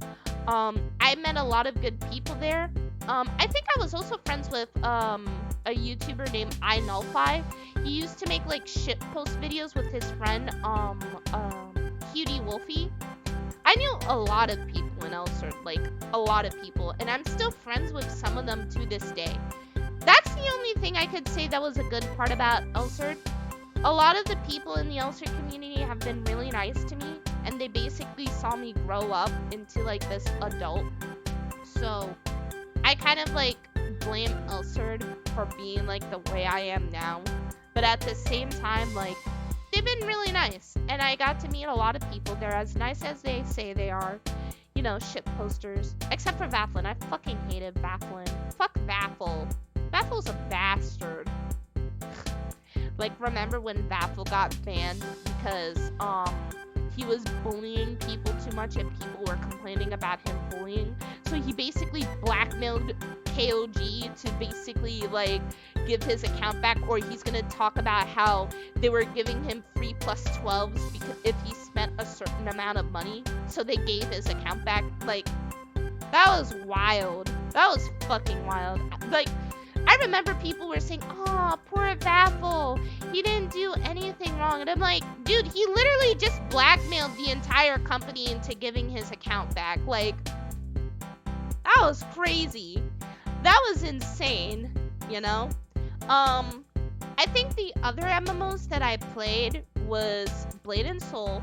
I met a lot of good people there. I think I was also friends with a YouTuber named iNullify. He used to make like shitpost videos with his friend Cutie Wolfie. I knew a lot of people in Elsard, like a lot of people, and I'm still friends with some of them to this day. That's the only thing I could say that was a good part about Elsard. A lot of the people in the Elsard community have been really nice to me, and they basically saw me grow up into like this adult. So I kind of like blame Elsard for being like the way I am now, but at the same time, like, they've been really nice, and I got to meet a lot of people. They're as nice as they say they are. You know, shit posters. Except for Vafflin. I fucking hated Vafflin. Fuck Vaffle. Vaffle's a bastard. Like, remember when Vaffle got banned because, he was bullying people too much and people were complaining about him bullying? So he basically blackmailed KOG to basically, like, give his account back, or he's gonna talk about how they were giving him free plus 12s because if he spent a certain amount of money, so they gave his account back. Like, that was wild. That was fucking wild. Like, I remember people were saying, oh, poor Vaffle, he didn't do anything wrong. And I'm like, dude, he literally just blackmailed the entire company into giving his account back. Like, that was crazy. That was insane, you know? I think the other MMOs that I played was Blade and Soul.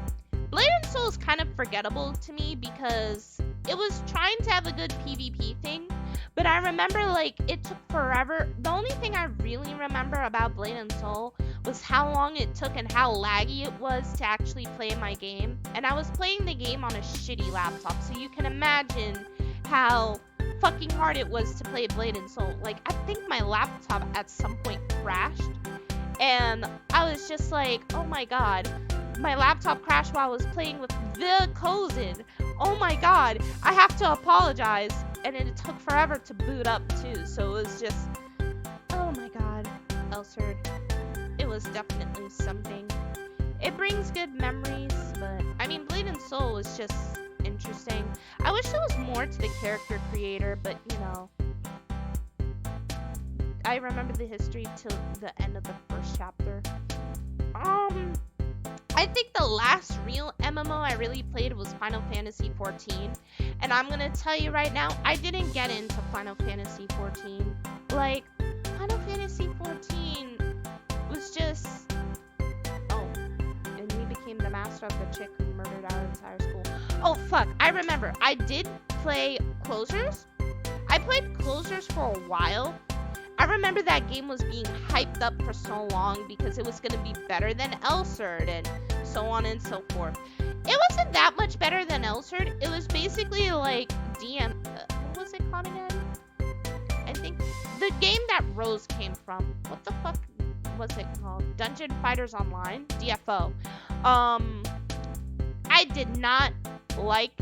Blade and Soul is kind of forgettable to me because it was trying to have a good PvP thing, but I remember, like, it took forever. The only thing I really remember about Blade and Soul was how long it took and how laggy it was to actually play my game. And I was playing the game on a shitty laptop, so you can imagine how fucking hard it was to play Blade and Soul. Like, I think my laptop at some point crashed, and I was just like, oh my god, my laptop crashed while I was playing with the Cozen. Oh my god, I have to apologize. And it took forever to boot up too, so it was just, oh my god, Elsard. It was definitely something. It brings good memories, but I mean, Blade and Soul was just interesting. I wish there was more to the character creator, but you know, I remember the history till the end of the first chapter. I think the last real MMO I really played was Final Fantasy XIV, and I'm gonna tell you right now, I didn't get into Final Fantasy XIV. Like, Final Fantasy XIV was just, oh, and we became the master of the chick who murdered our entire school. Oh fuck, I remember, I did play Closers. I played Closers for a while. I remember that game was being hyped up for so long because it was going to be better than Elsard and so on and so forth. It wasn't that much better than Elsard. It was basically like what was it called again? I think the game that Rose came from. What the fuck what's it called? Dungeon Fighters Online, DFO. I did not like.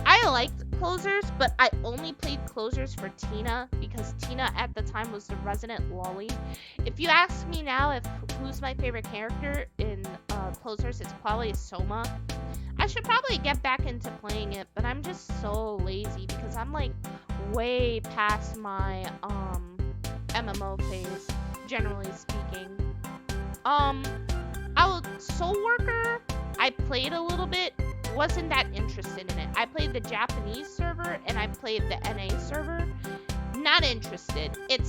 I liked closers, but I only played closers for Tina because Tina at the time was the resident lolly. If you ask me now who's my favorite character in closers, it's probably Soma. I should probably get back into playing it, but I'm just so lazy because I'm like way past my MMO phase, generally speaking. Soul Worker, I played a little bit, wasn't that interested in it. I played the Japanese server and I played the NA server. Not interested. It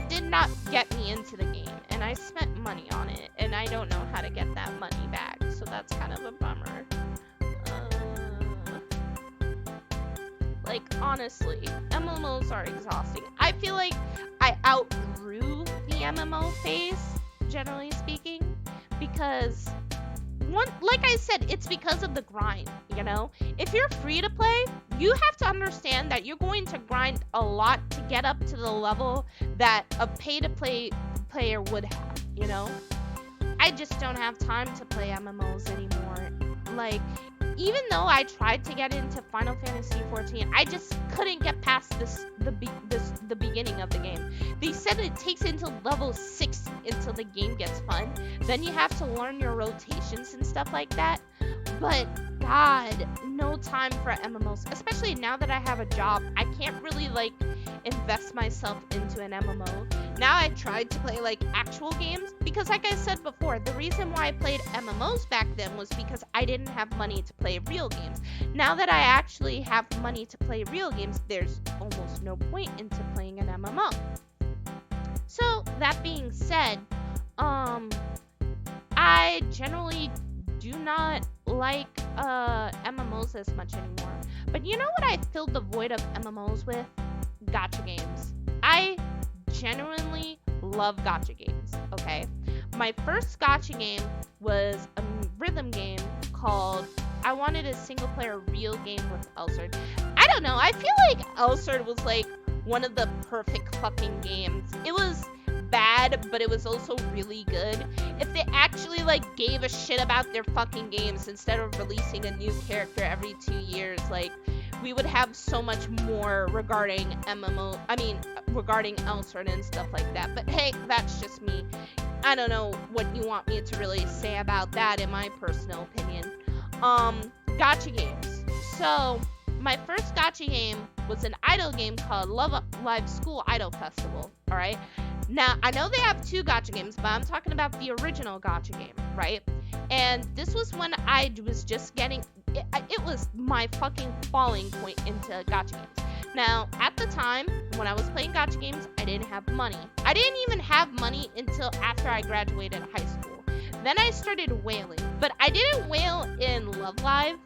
did not get me into the game, and I spent money on it, and I don't know how to get that money back, so that's kind of a bummer. Like, honestly, MMOs are exhausting. I feel like I outgrew the MMO phase, generally speaking, because like I said, it's because of the grind, you know? If you're free to play, you have to understand that you're going to grind a lot to get up to the level that a pay-to-play player would have, you know? I just don't have time to play MMOs anymore. Like, even though I tried to get into Final Fantasy XIV, I just couldn't get past the beginning of the game. They said it takes until level 60 until the game gets fun. Then you have to learn your rotations and stuff like that. But God, no time for MMOs. Especially now that I have a job, I can't really like invest myself into an MMO. Now I tried to play like actual games because like I said before, the reason why I played MMOs back then was because I didn't have money to play real games. Now that I actually have money to play real games, there's almost no point into playing an MMO. So that being said, I generally do not like MMOs as much anymore. But you know what I filled the void of MMOs with? Gacha games. I genuinely love gacha games, okay? My first gacha game was a rhythm game called I wanted a single player real game with Elsard. I don't know, I feel like Elsard was like one of the perfect fucking games. It was bad, but it was also really good. If they actually like gave a shit about their fucking games instead of releasing a new character every 2 years, like we would have so much more regarding regarding Elsard and stuff like that. But hey, that's just me. I don't know what you want me to really say about that in my personal opinion. Gacha games. So my first gacha game was an idol game called Love Live School Idol Festival. All right. Now, I know they have 2 gacha games, but I'm talking about the original gacha game, right? And this was when I was just getting... It was my fucking falling point into gacha games. Now, at the time, when I was playing gacha games, I didn't have money. I didn't even have money until after I graduated high school. Then I started whaling. But I didn't whale in Love Live.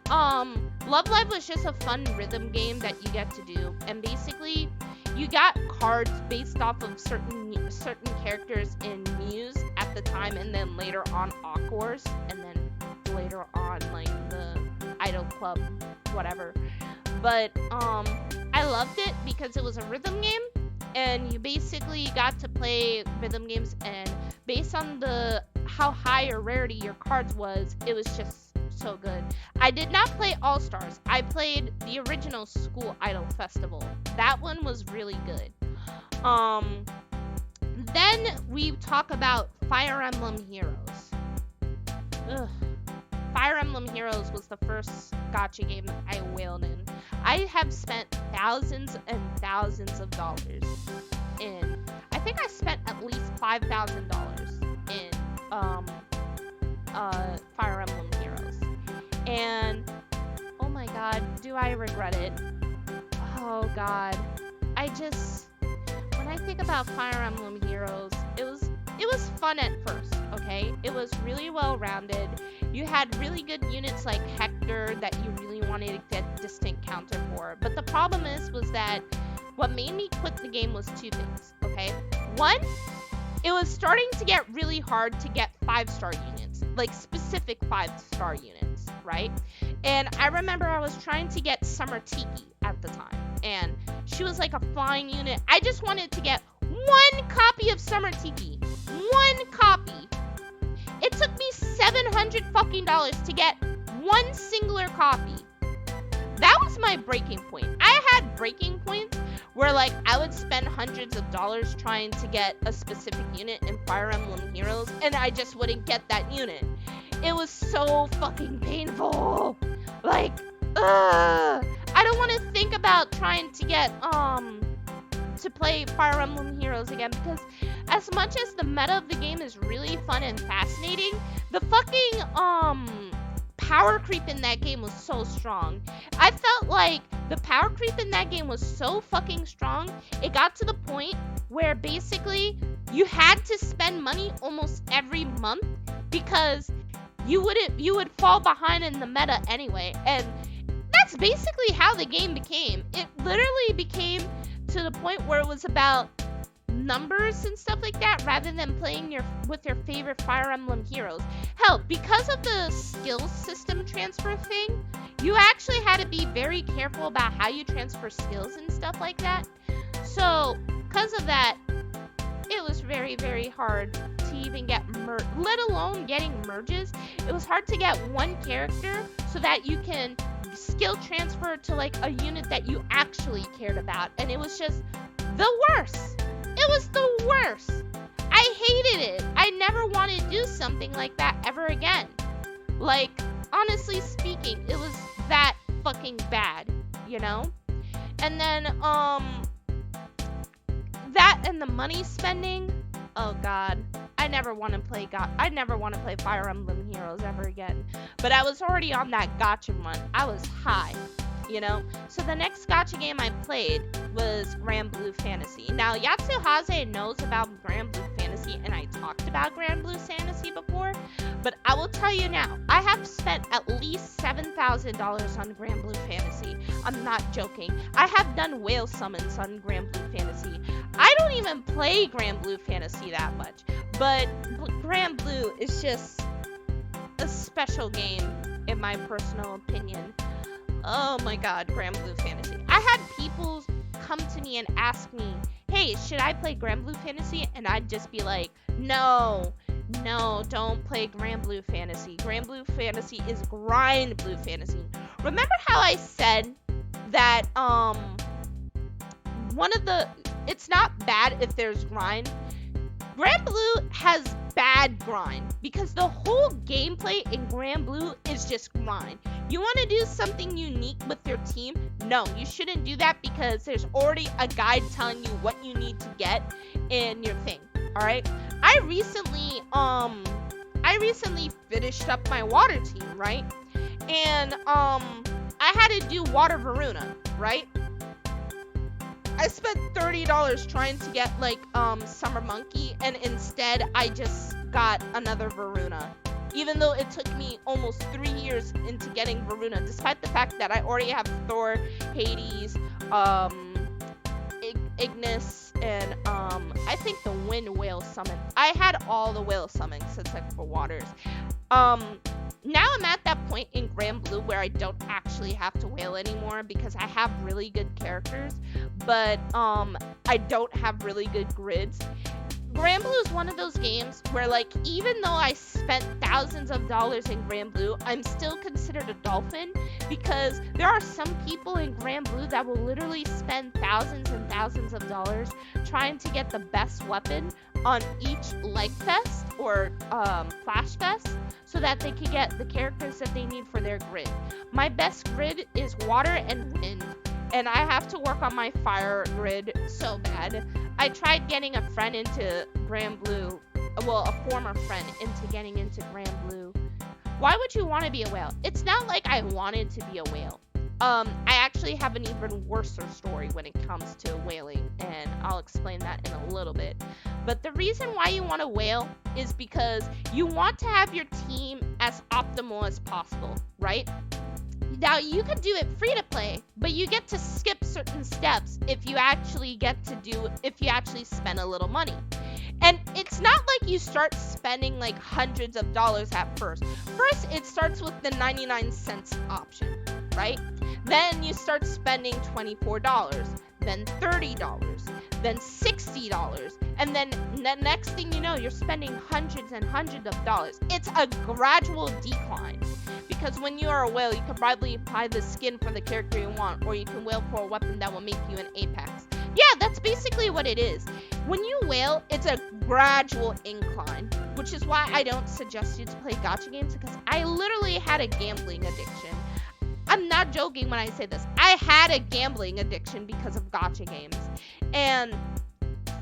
Love Live was just a fun rhythm game that you get to do. And basically... you got cards based off of certain characters in Muse at the time, and then later on Aquars, and then later on like the Idol Club, whatever. But I loved it because it was a rhythm game, and you basically got to play rhythm games, and based on how high or rarity your cards was, it was just so good. I did not play All Stars. I played the original School Idol Festival. That one was really good. Then we talk about Fire Emblem Heroes. Ugh. Fire Emblem Heroes was the first gacha game I whaled in. I have spent thousands and thousands of dollars in. I think I spent at least $5,000 in Fire Emblem Heroes. And oh my god, do I regret it? Oh god. When I think about Fire Emblem Heroes, it was fun at first, okay? It was really well rounded. You had really good units like Hector that you really wanted to get distinct counter for. But the problem was that what made me quit the game was 2 things, okay? One, it was starting to get really hard to get 5-star units, like specific 5-star units, right? And I remember I was trying to get Summer Tiki at the time, and she was like a flying unit. I just wanted to get One copy of Summer Tiki. One copy. It took me $700 fucking to get one singular copy. That was my breaking point. I had breaking points where like I would spend hundreds of dollars trying to get a specific unit in Fire Emblem Heroes, and I just wouldn't get that unit. It was so fucking painful. Like, I don't want to think about trying to get to play Fire Emblem Heroes again, because as much as the meta of the game is really fun and fascinating, the fucking power creep in that game was so strong. I felt like the power creep in that game was so fucking strong, it got to the point where basically you had to spend money almost every month because you would fall behind in the meta anyway. And that's basically how the game became. It literally became to the point where it was about numbers and stuff like that rather than playing with your favorite Fire Emblem heroes. Hell, because of the skill system transfer thing, you actually had to be very careful about how you transfer skills and stuff like that. So because of that, it was very, very hard to even get let alone getting merges. It was hard to get one character so that you can skill transfer to like a unit that you actually cared about, and it was just the worst. It was the worst. I hated it. I never wanted to do something like that ever again. Like, honestly speaking, it was that fucking bad, you know? And then, that and the money spending, oh god. I never want to play Fire Emblem Heroes ever again. But I was already on that Gatcha one. I was high, you know? So the next Gatcha game I played was Grand Blue Fantasy. Now, Yatsuhase knows about Grand Blue Fantasy, and I talked about Grand Blue Fantasy before, but I will tell you now, I have spent at least $7,000 on Grand Blue Fantasy. I'm not joking. I have done whale summons on Grand Blue Fantasy. I don't even play Grand Blue Fantasy that much, but Grand Blue is just a special game in my personal opinion. Oh my god, Grand Blue Fantasy. I had people come to me and ask me, hey, should I play Grand Blue Fantasy? And I'd just be like, no, don't play Grand Blue Fantasy. Grand Blue Fantasy is Grind Blue Fantasy. Remember how I said that, it's not bad if there's grind. Grand Blue has bad grind because the whole gameplay in Grand Blue is just grind. You want to do something unique with your team? No, you shouldn't do that because there's already a guide telling you what you need to get in your thing. All right. I recently finished up my water team, right? And I had to do water Varuna, right? I spent $30 trying to get like Summer Monkey, and instead I just got another Varuna. Even though it took me almost 3 years into getting Varuna, despite the fact that I already have Thor, Hades, Ignis, and I think the Wind Whale summon. I had all the whale summons except for waters. Now I'm at that point in Grand Blue where I don't actually have to whale anymore because I have really good characters, but I don't have really good grids. Grand Blue is one of those games where, like, even though I spent thousands of dollars in Grand Blue, I'm still considered a dolphin because there are some people in Grand Blue that will literally spend thousands and thousands of dollars trying to get the best weapon on each Light Fest or Flash Fest so that they can get the characters that they need for their grid. My best grid is water and wind, and I have to work on my fire grid so bad. I tried getting a friend into Grand Blue, well, a former friend into getting into Grand Blue. Why would you want to be a whale? It's not like I wanted to be a whale. I actually have an even worse story when it comes to whaling, and I'll explain that in a little bit. But the reason why you want to whale is because you want to have your team as optimal as possible, right? Now, you can do it free to play, but you get to skip certain steps if you actually spend a little money. And it's not like you start spending like hundreds of dollars at first. First, it starts with the 99 cents option, right? Then you start spending $24, then $30, then $60, and then the next thing you know, you're spending hundreds and hundreds of dollars. It's a gradual decline, because when you are a whale, you can probably buy the skin for the character you want, or you can whale for a weapon that will make you an apex. Yeah, that's basically what it is. When you whale, it's a gradual incline, which is why I don't suggest you to play gacha games, because I literally had a gambling addiction. I'm not joking when I say this. I had a gambling addiction because of gacha games. And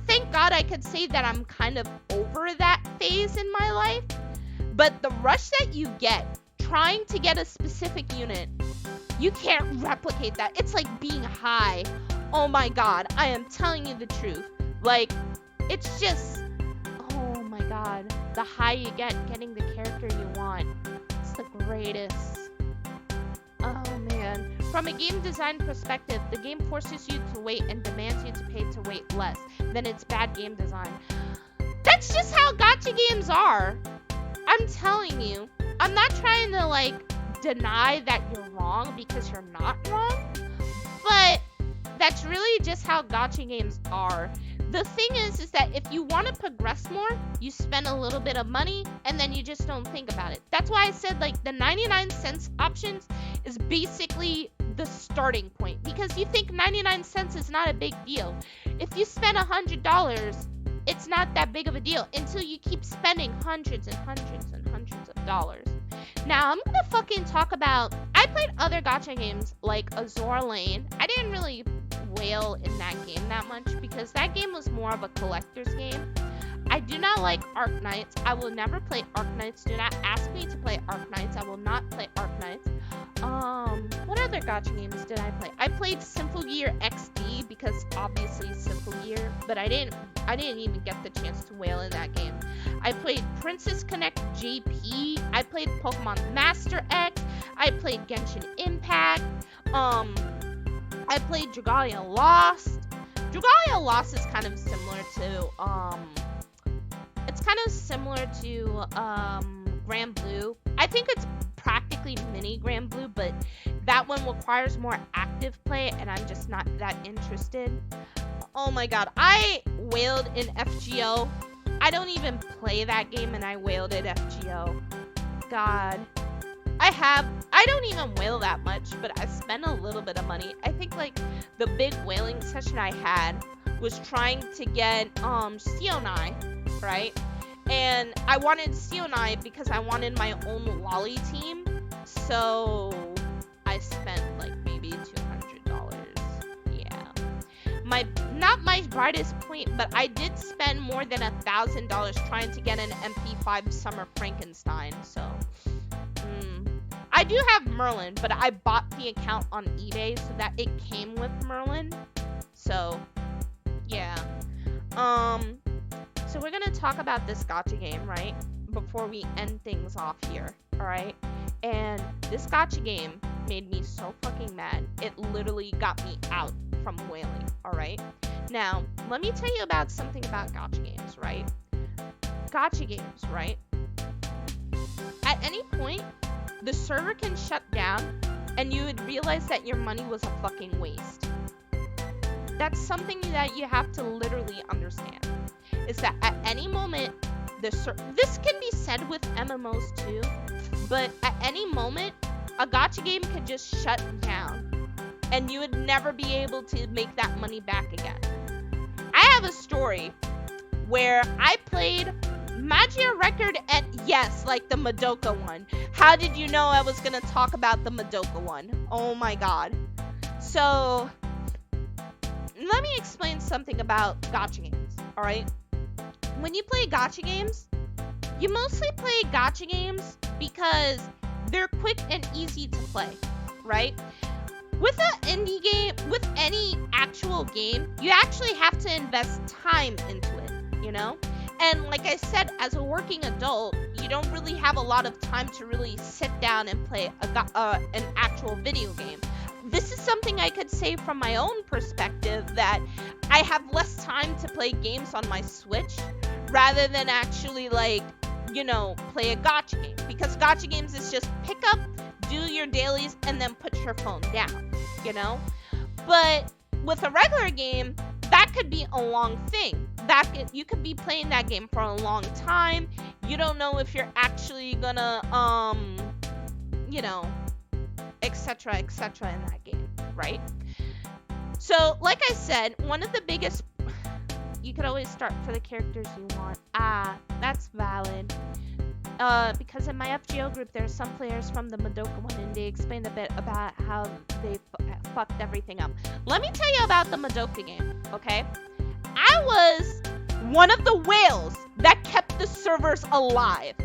thank God I could say that I'm kind of over that phase in my life. But the rush that you get trying to get a specific unit, you can't replicate that. It's like being high. Oh my God, I am telling you the truth. Like, it's just, oh my God, the high you get getting the character you want. It's the greatest. Oh man. From a game design perspective, the game forces you to wait and demands you to pay to wait less. Then it's bad game design. That's just how gacha games are. I'm telling you. I'm not trying to like deny that you're wrong, because you're not wrong. But that's really just how gacha games are. The thing is that if you want to progress more, you spend a little bit of money and then you just don't think about it. That's why I said like the 99 cents options is basically the starting point, because you think 99 cents is not a big deal. If you spend $100, it's not that big of a deal until you keep spending hundreds and hundreds and hundreds of dollars. Now, I'm gonna fucking talk about, I played other gacha games like Azur Lane. I didn't really whale in that game that much because that game was more of a collector's game. I do not like Arc Knights. I will never play Arc Knights. Do not ask me to play Arc Knights. I will not play Arc Knights. What other gacha games did I play? I played Simple Gear XD because obviously Simple Gear, but I didn't even get the chance to whale in that game. I played Princess Connect JP. I played Pokemon Master X. I played Genshin Impact. I played Dragalia Lost. Dragalia Lost is kind of similar to Grand Blue. I think it's practically mini Grand Blue, but that one requires more active play, and I'm just not that interested. Oh my God, I whaled in FGO. I don't even play that game, and I whaled at FGO. God. I don't even whale that much, but I spent a little bit of money. I think like the big whaling session I had was trying to get Sionai, right? And I wanted Sionai because I wanted my own lolly team. So I spent like maybe $200. Yeah. Not my brightest point, but I did spend more than $1,000 trying to get an MP5 Summer Frankenstein. So I do have Merlin, but I bought the account on eBay so that it came with Merlin. So, yeah. So we're gonna talk about this gacha game, right? Before we end things off here, alright? And this gacha game made me so fucking mad. It literally got me out from whaling, alright? Now, let me tell you about something about gacha games, right? Gacha games, right? At any point, the server can shut down and you would realize that your money was a fucking waste. That's something that you have to literally understand. Is that at any moment, this can be said with MMos too, but at any moment, a gacha game could just shut down and you would never be able to make that money back again. I have a story where I played Magia Record at, yes, like the Madoka one. How did you know I was gonna talk about the Madoka one? Oh my God. So, let me explain something about gacha games, alright? When you play gacha games, you mostly play gacha games because they're quick and easy to play, right? With an indie game, with any actual game, you actually have to invest time into it, you know? And like I said, as a working adult, you don't really have a lot of time to really sit down and play an actual video game. This is something I could say from my own perspective, that I have less time to play games on my Switch rather than actually like, you know, play a gacha game. Because gacha games is just pick up, do your dailies, and then put your phone down, you know? But with a regular game, that could be a long thing. You could be playing that game for a long time. You don't know if you're actually gonna you know, etc., etc. in that game, right? So, like I said, one of the biggest, you could always start for the characters you want. That's valid. Because in my FGO group, there's some players from the Madoka one, and they explained a bit about how they fucked everything up. Let me tell you about the Madoka game, okay? I was one of the whales that kept the servers alive.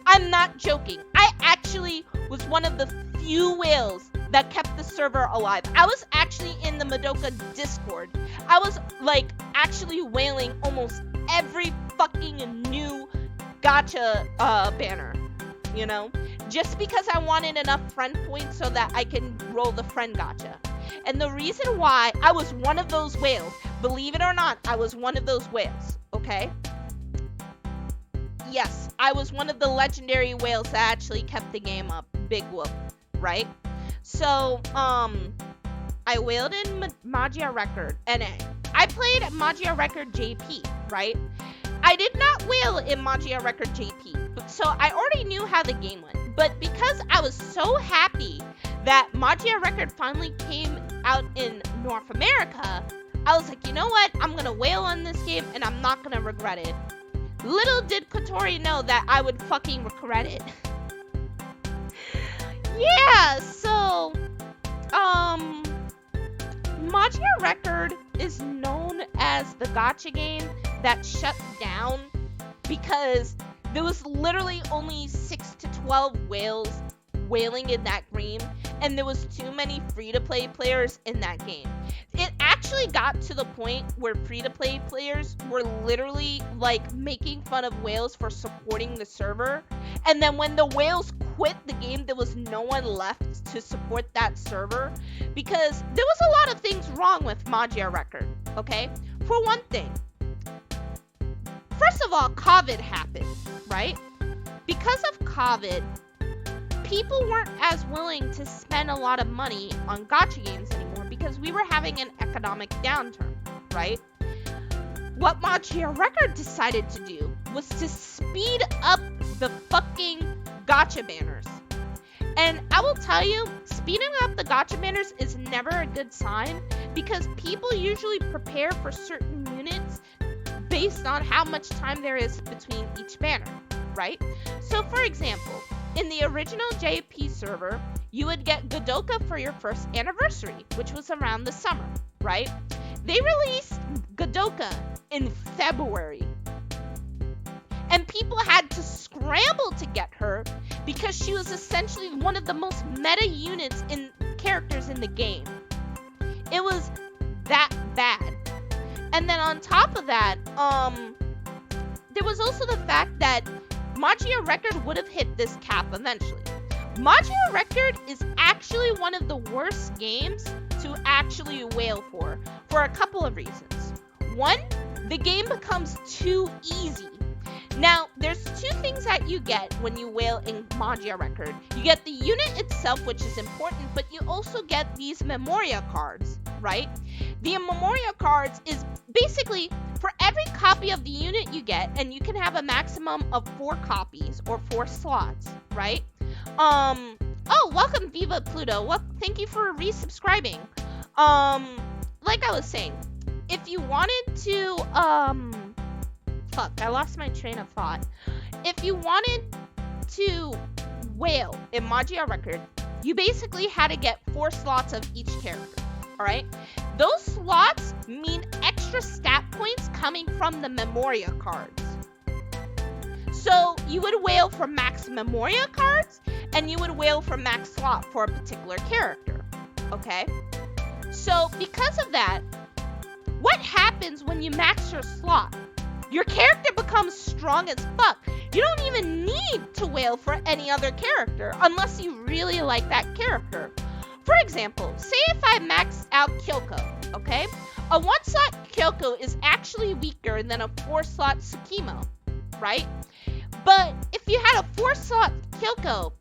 I'm not joking. I actually was one of the few whales that kept the server alive. I was actually in the Madoka Discord. I was, like, actually whaling almost every fucking new Gatcha banner, you know? Just because I wanted enough friend points so that I can roll the friend Gatcha. And the reason why I was one of those whales, believe it or not, I was one of those whales, okay? Yes, I was one of the legendary whales that actually kept the game up. Big whoop, right? So, I whaled in Magia Record NA. I played Magia Record JP, right? I did not whale in Magia Record JP, so I already knew how the game went. But because I was so happy that Magia Record finally came out in North America, I was like, you know what? I'm gonna whale on this game and I'm not gonna regret it. Little did Kotori know that I would fucking regret it. Yeah, so, Magia Record is known as the Gatcha game that shut down because there was literally only 6 to 12 whales whaling in that game, and there was too many free-to-play players in that game. It actually got to the point where free-to-play players were literally, like, making fun of whales for supporting the server, and then when the whales quit the game, there was no one left to support that server, because there was a lot of things wrong with Magia Record, okay? For one thing, first of all, COVID happened, right? Because of COVID, people weren't as willing to spend a lot of money on gacha games anymore because we were having an economic downturn, right? What Magia Record decided to do was to speed up the fucking gacha banners. And I will tell you, speeding up the gacha banners is never a good sign because people usually prepare for certain units based on how much time there is between each banner, right? So for example, in the original JP server, you would get Godoka for your first anniversary, which was around the summer, right? They released Godoka in February. And people had to scramble to get her because she was essentially one of the most meta units in characters in the game. It was that bad. And then on top of that, there was also the fact that Magia Record would have hit this cap eventually. Magia Record is actually one of the worst games to actually whale for a couple of reasons. One, the game becomes too easy. Now, there's two things that you get when you whale in Magia Record. You get the unit itself, which is important, but you also get these Memoria cards, right? The Memoria cards is basically for every copy of the unit you get, and you can have a maximum of 4 copies or 4 slots, right? Oh, welcome Viva Pluto. Well, thank you for resubscribing. Like I was saying, if you wanted to, fuck, I lost my train of thought. If you wanted to whale in Magia Record, you basically had to get 4 slots of each character, alright? Those slots mean extra stat points coming from the Memoria cards. So you would whale for max Memoria cards, and you would whale for max slot for a particular character, okay? So because of that, what happens when you max your slot? Your character becomes strong as fuck. You don't even need to whale for any other character unless you really like that character. For example, say if I maxed out Kyoko, okay? A 1-slot Kyoko is actually weaker than a 4-slot Tsukimo, right? But if you had a 4-slot Kyoko,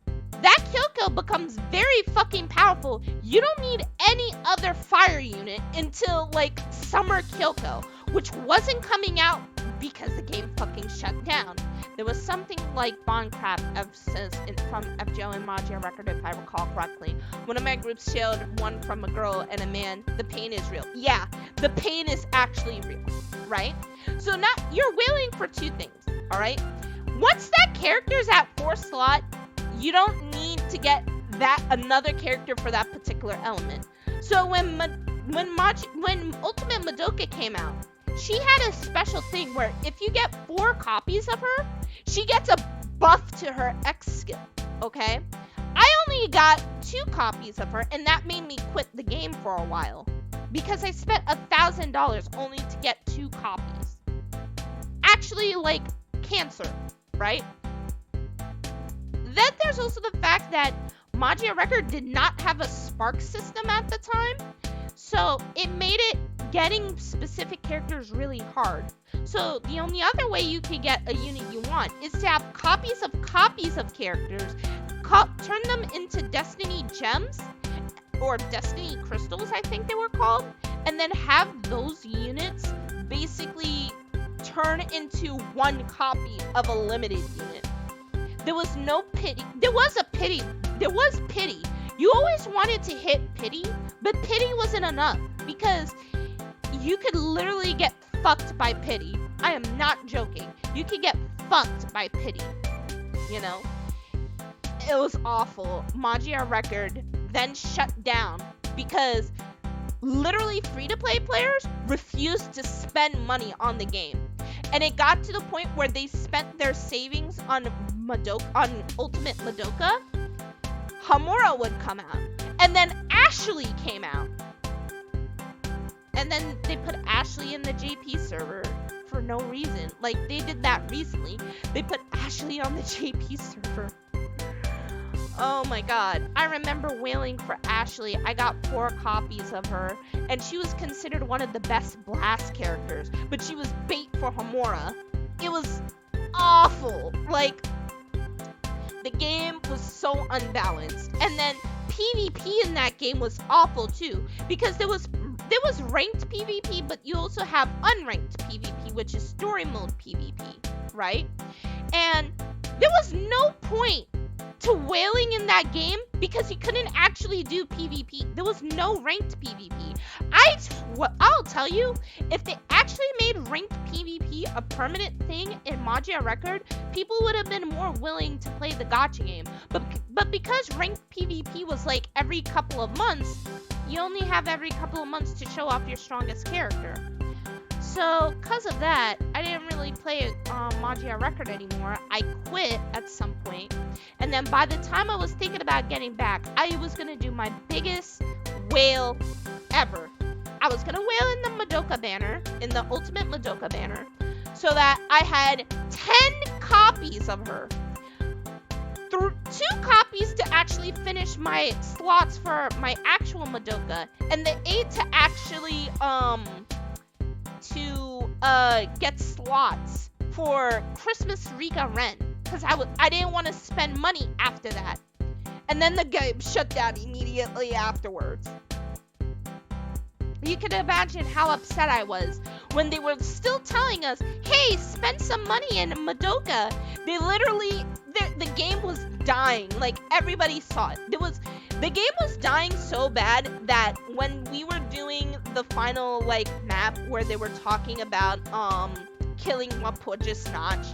that Kyoko becomes very fucking powerful. You don't need any other fire unit until like Summer Kyoko, which wasn't coming out because the game fucking shut down. There was something like Bondcraft from FGO and Magia Record, if I recall correctly. One of my groups showed one from a girl and a man. The pain is real. Yeah, the pain is actually real, right? So now you're wailing for two things, all right? Once that character's at 4 slot, you don't need to get another character for that particular element. So when Ultimate Madoka came out, she had a special thing where if you get 4 copies of her, she gets a buff to her X skill, okay? I only got 2 copies of her, and that made me quit the game for a while because I spent $1,000 only to get 2 copies. Actually, like, cancer, right? Then there's also the fact that Magia Record did not have a spark system at the time, so it made it getting specific characters really hard. So the only other way you can get a unit you want is to have copies of characters, turn them into Destiny Gems, or Destiny Crystals, I think they were called, and then have those units basically turn into 1 copy of a limited unit. There was no pity. There was pity. You always wanted to hit pity, but pity wasn't enough because you could literally get fucked by pity. I am not joking. You could get fucked by pity, you know? It was awful. Magia Record then shut down because literally free-to-play players refused to spend money on the game. And it got to the point where they spent their savings on Ultimate Madoka. Hamura would come out. And then Ashley came out. And then they put Ashley in the JP server for no reason. Like, they did that recently. They put Ashley on the JP server. Oh my god. I remember wailing for Ashley. I got 4 copies of her, and she was considered one of the best Blast characters, but she was bait for Hamura. It was awful. Like, the game was so unbalanced. And then PvP in that game was awful too, because there was ranked PvP, but you also have unranked PvP, which is story mode PvP, right? And there was no point to whaling in that game because you couldn't actually do PvP. There was no ranked PvP. I'll tell you, if they actually made ranked PvP a permanent thing in Magia Record, people would have been more willing to play the Gatcha game. But because ranked PvP was like every couple of months, you only have every couple of months to show off your strongest character. So, because of that, I didn't really play Magia Record anymore. I quit at some point. And then by the time I was thinking about getting back, I was going to do my biggest whale ever. I was going to whale in the Madoka banner, in the Ultimate Madoka banner, so that I had 10 copies of her. 2 copies to actually finish my slots for my actual Madoka, and the 8 to actually, get slots for Christmas Rika Ren, because I didn't want to spend money after that. And then the game shut down immediately afterwards. You can imagine how upset I was when they were still telling us, hey, spend some money in Madoka. They literally, the game was dying. Like, everybody saw it. The game was dying so bad that when we were doing the final, like, map where they were talking about, killing Wapoja's Notch,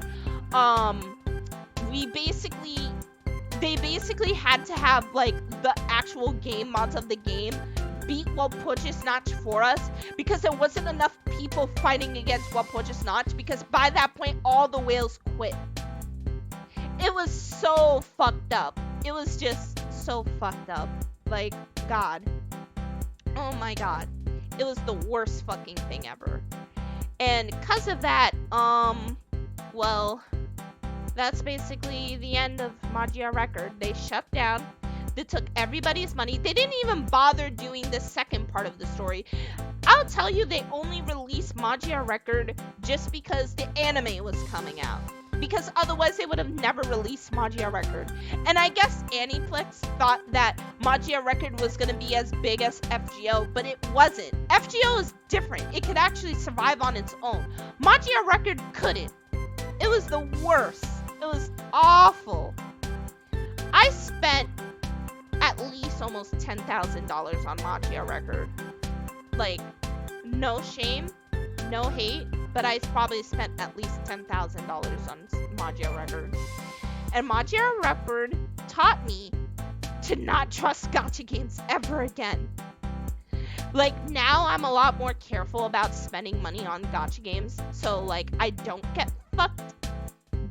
they basically had to have, like, the actual game mods of the game beat Wapoja's Notch for us, because there wasn't enough people fighting against Wapoja's Notch, because by that point, all the whales quit. It was so fucked up. It was just so fucked up. Like, God. Oh my god. It was the worst fucking thing ever. And because of that, well, that's basically the end of Magia Record. They shut down. They took everybody's money. They didn't even bother doing the second part of the story. I'll tell you, they only released Magia Record just because the anime was coming out. because otherwise they would have never released Magia Record. And I guess Aniplex thought that Magia Record was going to be as big as FGO, but it wasn't. FGO is different. It could actually survive on its own. Magia Record couldn't. It was the worst. It was awful. I spent at least almost $10,000 on Magia Record. Like, no shame, no hate, but I probably spent at least $10,000 on Magia Record. And Magia Record taught me to not trust gacha games ever again. Like, now I'm a lot more careful about spending money on gacha games, so, like, I don't get fucked.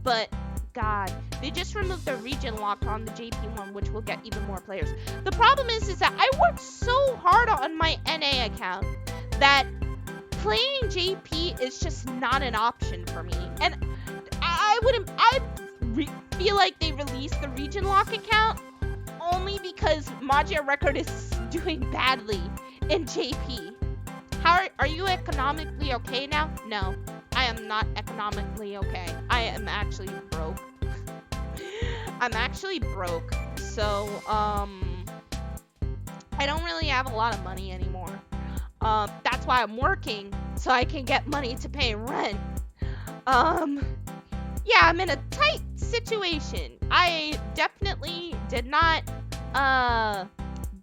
But, God, they just removed the region lock on the JP one, which will get even more players. The problem is that I worked so hard on my NA account that playing JP is just not an option for me. And I feel like they released the region lock account only because Magia Record is doing badly in JP. Are you economically okay now? No, I am not economically okay. I am actually broke. I'm actually broke, so I don't really have a lot of money anymore. That's why I'm working, so I can get money to pay rent. Yeah, I'm in a tight situation. I definitely did not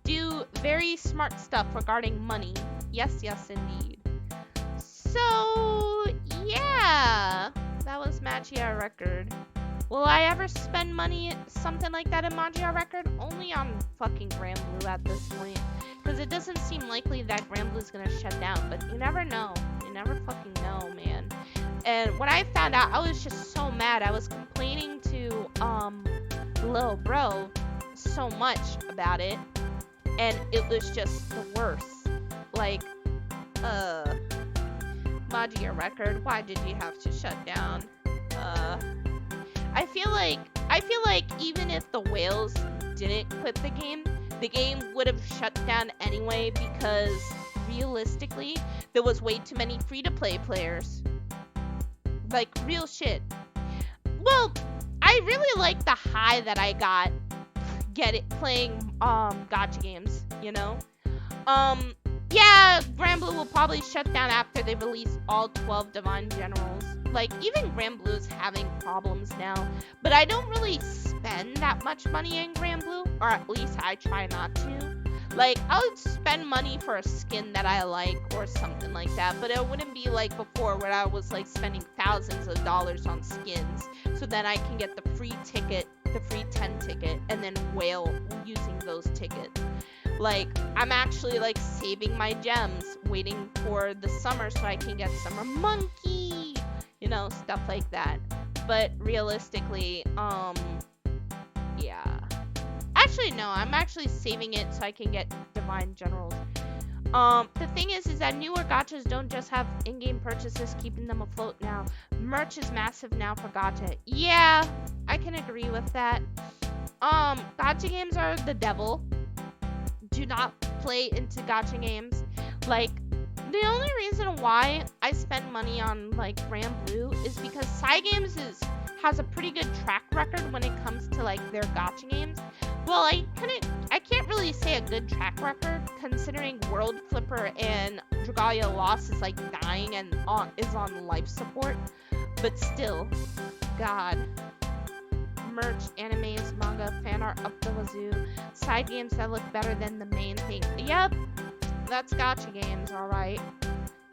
do very smart stuff regarding money. Yes, indeed. So, yeah, that was Magia Record. Will I ever spend money something like that in Magia Record? Only on fucking Granblue at this point. Because it doesn't seem likely that Granblue's gonna shut down. But you never know. You never fucking know, man. And when I found out, I was just so mad. I was complaining to, little bro so much about it. And it was just the worst. Like, Magia Record, why did you have to shut down? I feel like even if the whales didn't quit the game would have shut down anyway because realistically, there was way too many free-to-play players. Like, real shit. Well, I really like the high that I got playing gacha games, you know? Yeah, Granblue will probably shut down after they release all 12 Divine Generals. Like, even Granblue's having problems now. But I don't really spend that much money in Granblue, or at least I try not to. Like, I would spend money for a skin that I like or something like that, but it wouldn't be like before where I was like spending thousands of dollars on skins so then I can get the free ticket, the free 10 ticket, and then whale using those tickets. Like, I'm actually like saving my gems, waiting for the summer so I can get Summer Monkey, you know, stuff like that. But realistically, yeah. Actually, no, I'm actually saving it so I can get Divine Generals. The thing is that newer gachas don't just have in-game purchases keeping them afloat now. Merch is massive now for gacha. Yeah, I can agree with that. Gacha games are the devil. Do not play into gacha games. Like, the only reason why I spend money on, like, Granblue is because Cygames has a pretty good track record when it comes to, like, their gacha games. Well, I can't really say a good track record, considering World Flipper and Dragalia Lost is, like, dying and is on life support. But still, God. Merch, animes, manga, fan art up the wazoo, side games that look better than the main thing. Yep, that's gacha games, alright.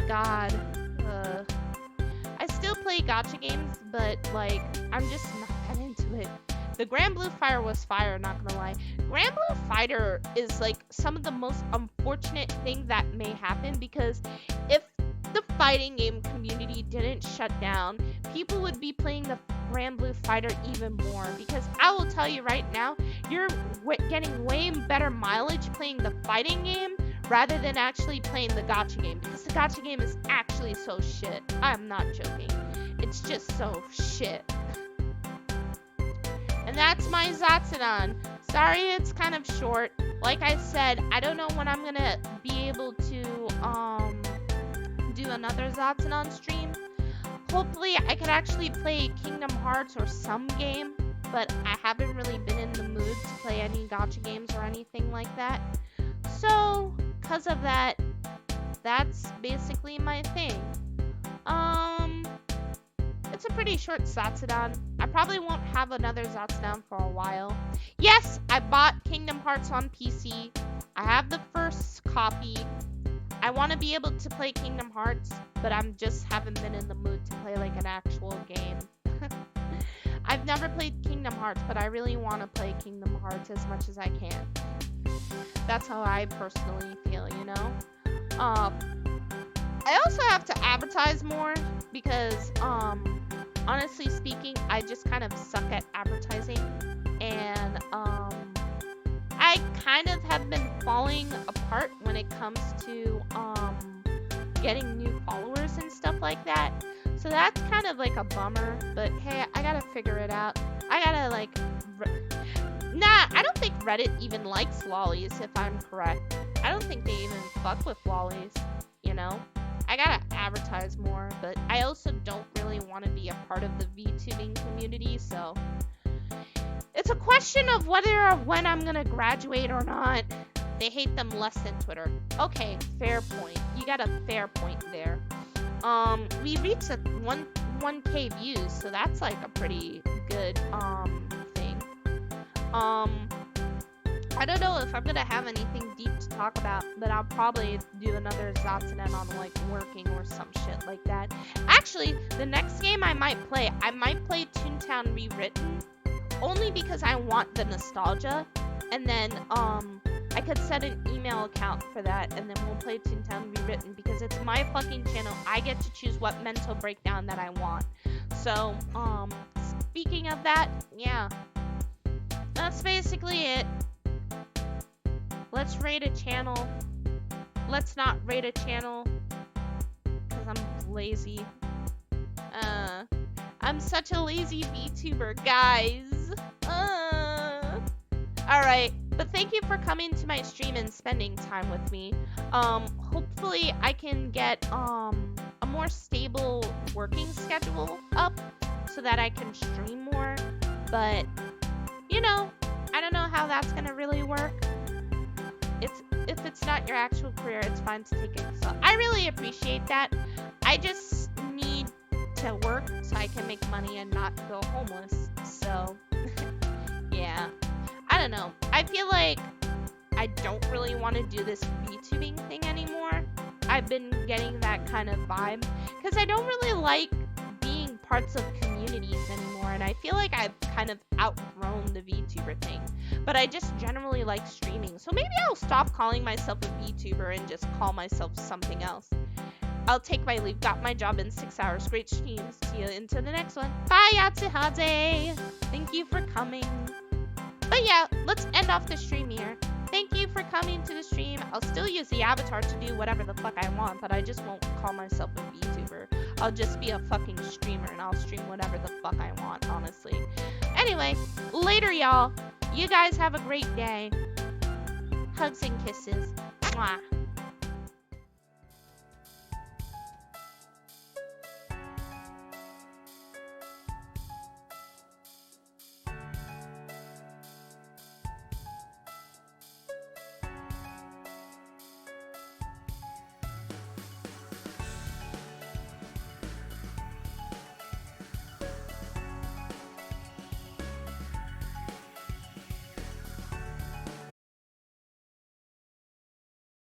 God, I still play gacha games, but, like, I'm just not that into it. The Granblue Fighter was fire, not gonna lie. Granblue Fighter is, like, some of the most unfortunate thing that may happen, because if the fighting game community didn't shut down, people would be playing the Granblue Fighter even more, because I will tell you right now, you're getting way better mileage playing the fighting game rather than actually playing the gacha game, because the gacha game is actually so shit. I'm not joking. It's just so shit. And that's my Zatsudan. Sorry it's kind of short. Like I said, I don't know when I'm gonna be able to do another Zatsudan stream. hopefully I could actually play Kingdom Hearts or some game, but I haven't really been in the mood to play any gacha games or anything like that. So, because of that, that's basically my thing. It's a pretty short Zatsudan. I probably won't have another Zatsudan for a while. Yes, I bought Kingdom Hearts on PC. I have the first copy. I want to be able to play Kingdom Hearts, but I'm just haven't been in the mood to play like an actual game. I've never played Kingdom Hearts, but I really want to play Kingdom Hearts as much as I can. That's how I personally feel, you know? I also have to advertise more because, honestly speaking, I just kind of suck at advertising. And, I kind of have been falling apart when it comes to, getting new followers and stuff like that. So that's kind of like a bummer, but hey, I gotta figure it out. I gotta like, I don't think Reddit even likes lollies, if I'm correct. I don't think they even fuck with lollies, you know? I gotta advertise more, but I also don't really want to be a part of the VTubing community, so it's a question of whether or when I'm gonna graduate or not. They hate them less than Twitter. Okay, fair point. You got a fair point there. We reached a 1K views, so that's like a pretty good thing. I don't know if I'm gonna have anything deep to talk about, but I'll probably do another Zatsudan on like working or some shit like that. Actually, the next game I might play Toontown Rewritten, only because I want the nostalgia, and then I could set an email account for that, and then we'll play Toontown Rewritten because it's my fucking channel. I get to choose what mental breakdown that I want. So, speaking of that, yeah, that's basically it. Let's rate a channel. Let's not rate a channel because I'm lazy. I'm such a lazy VTuber, guys. Alright, but thank you for coming to my stream and spending time with me. Hopefully I can get a more stable working schedule up so that I can stream more. But, you know, I don't know how that's gonna really work. If it's not your actual career, it's fine to take it. So I really appreciate that. I just need to work so I can make money and not go homeless. So, yeah. I don't know. I feel like I don't really want to do this VTubing thing anymore. I've been getting that kind of vibe because I don't really like being parts of communities anymore, and I feel like I've kind of outgrown the VTuber thing. But I just generally like streaming, so maybe I'll stop calling myself a VTuber and just call myself something else. I'll take my leave. Got my job in 6 hours. Great streams. See you into the next one. Bye, Yatsuhade. Thank you for coming. But yeah, let's end off the stream here. Thank you for coming to the stream. I'll still use the avatar to do whatever the fuck I want, but I just won't call myself a VTuber. I'll just be a fucking streamer, and I'll stream whatever the fuck I want, honestly. Anyway, later, y'all. You guys have a great day. Hugs and kisses. Mwah.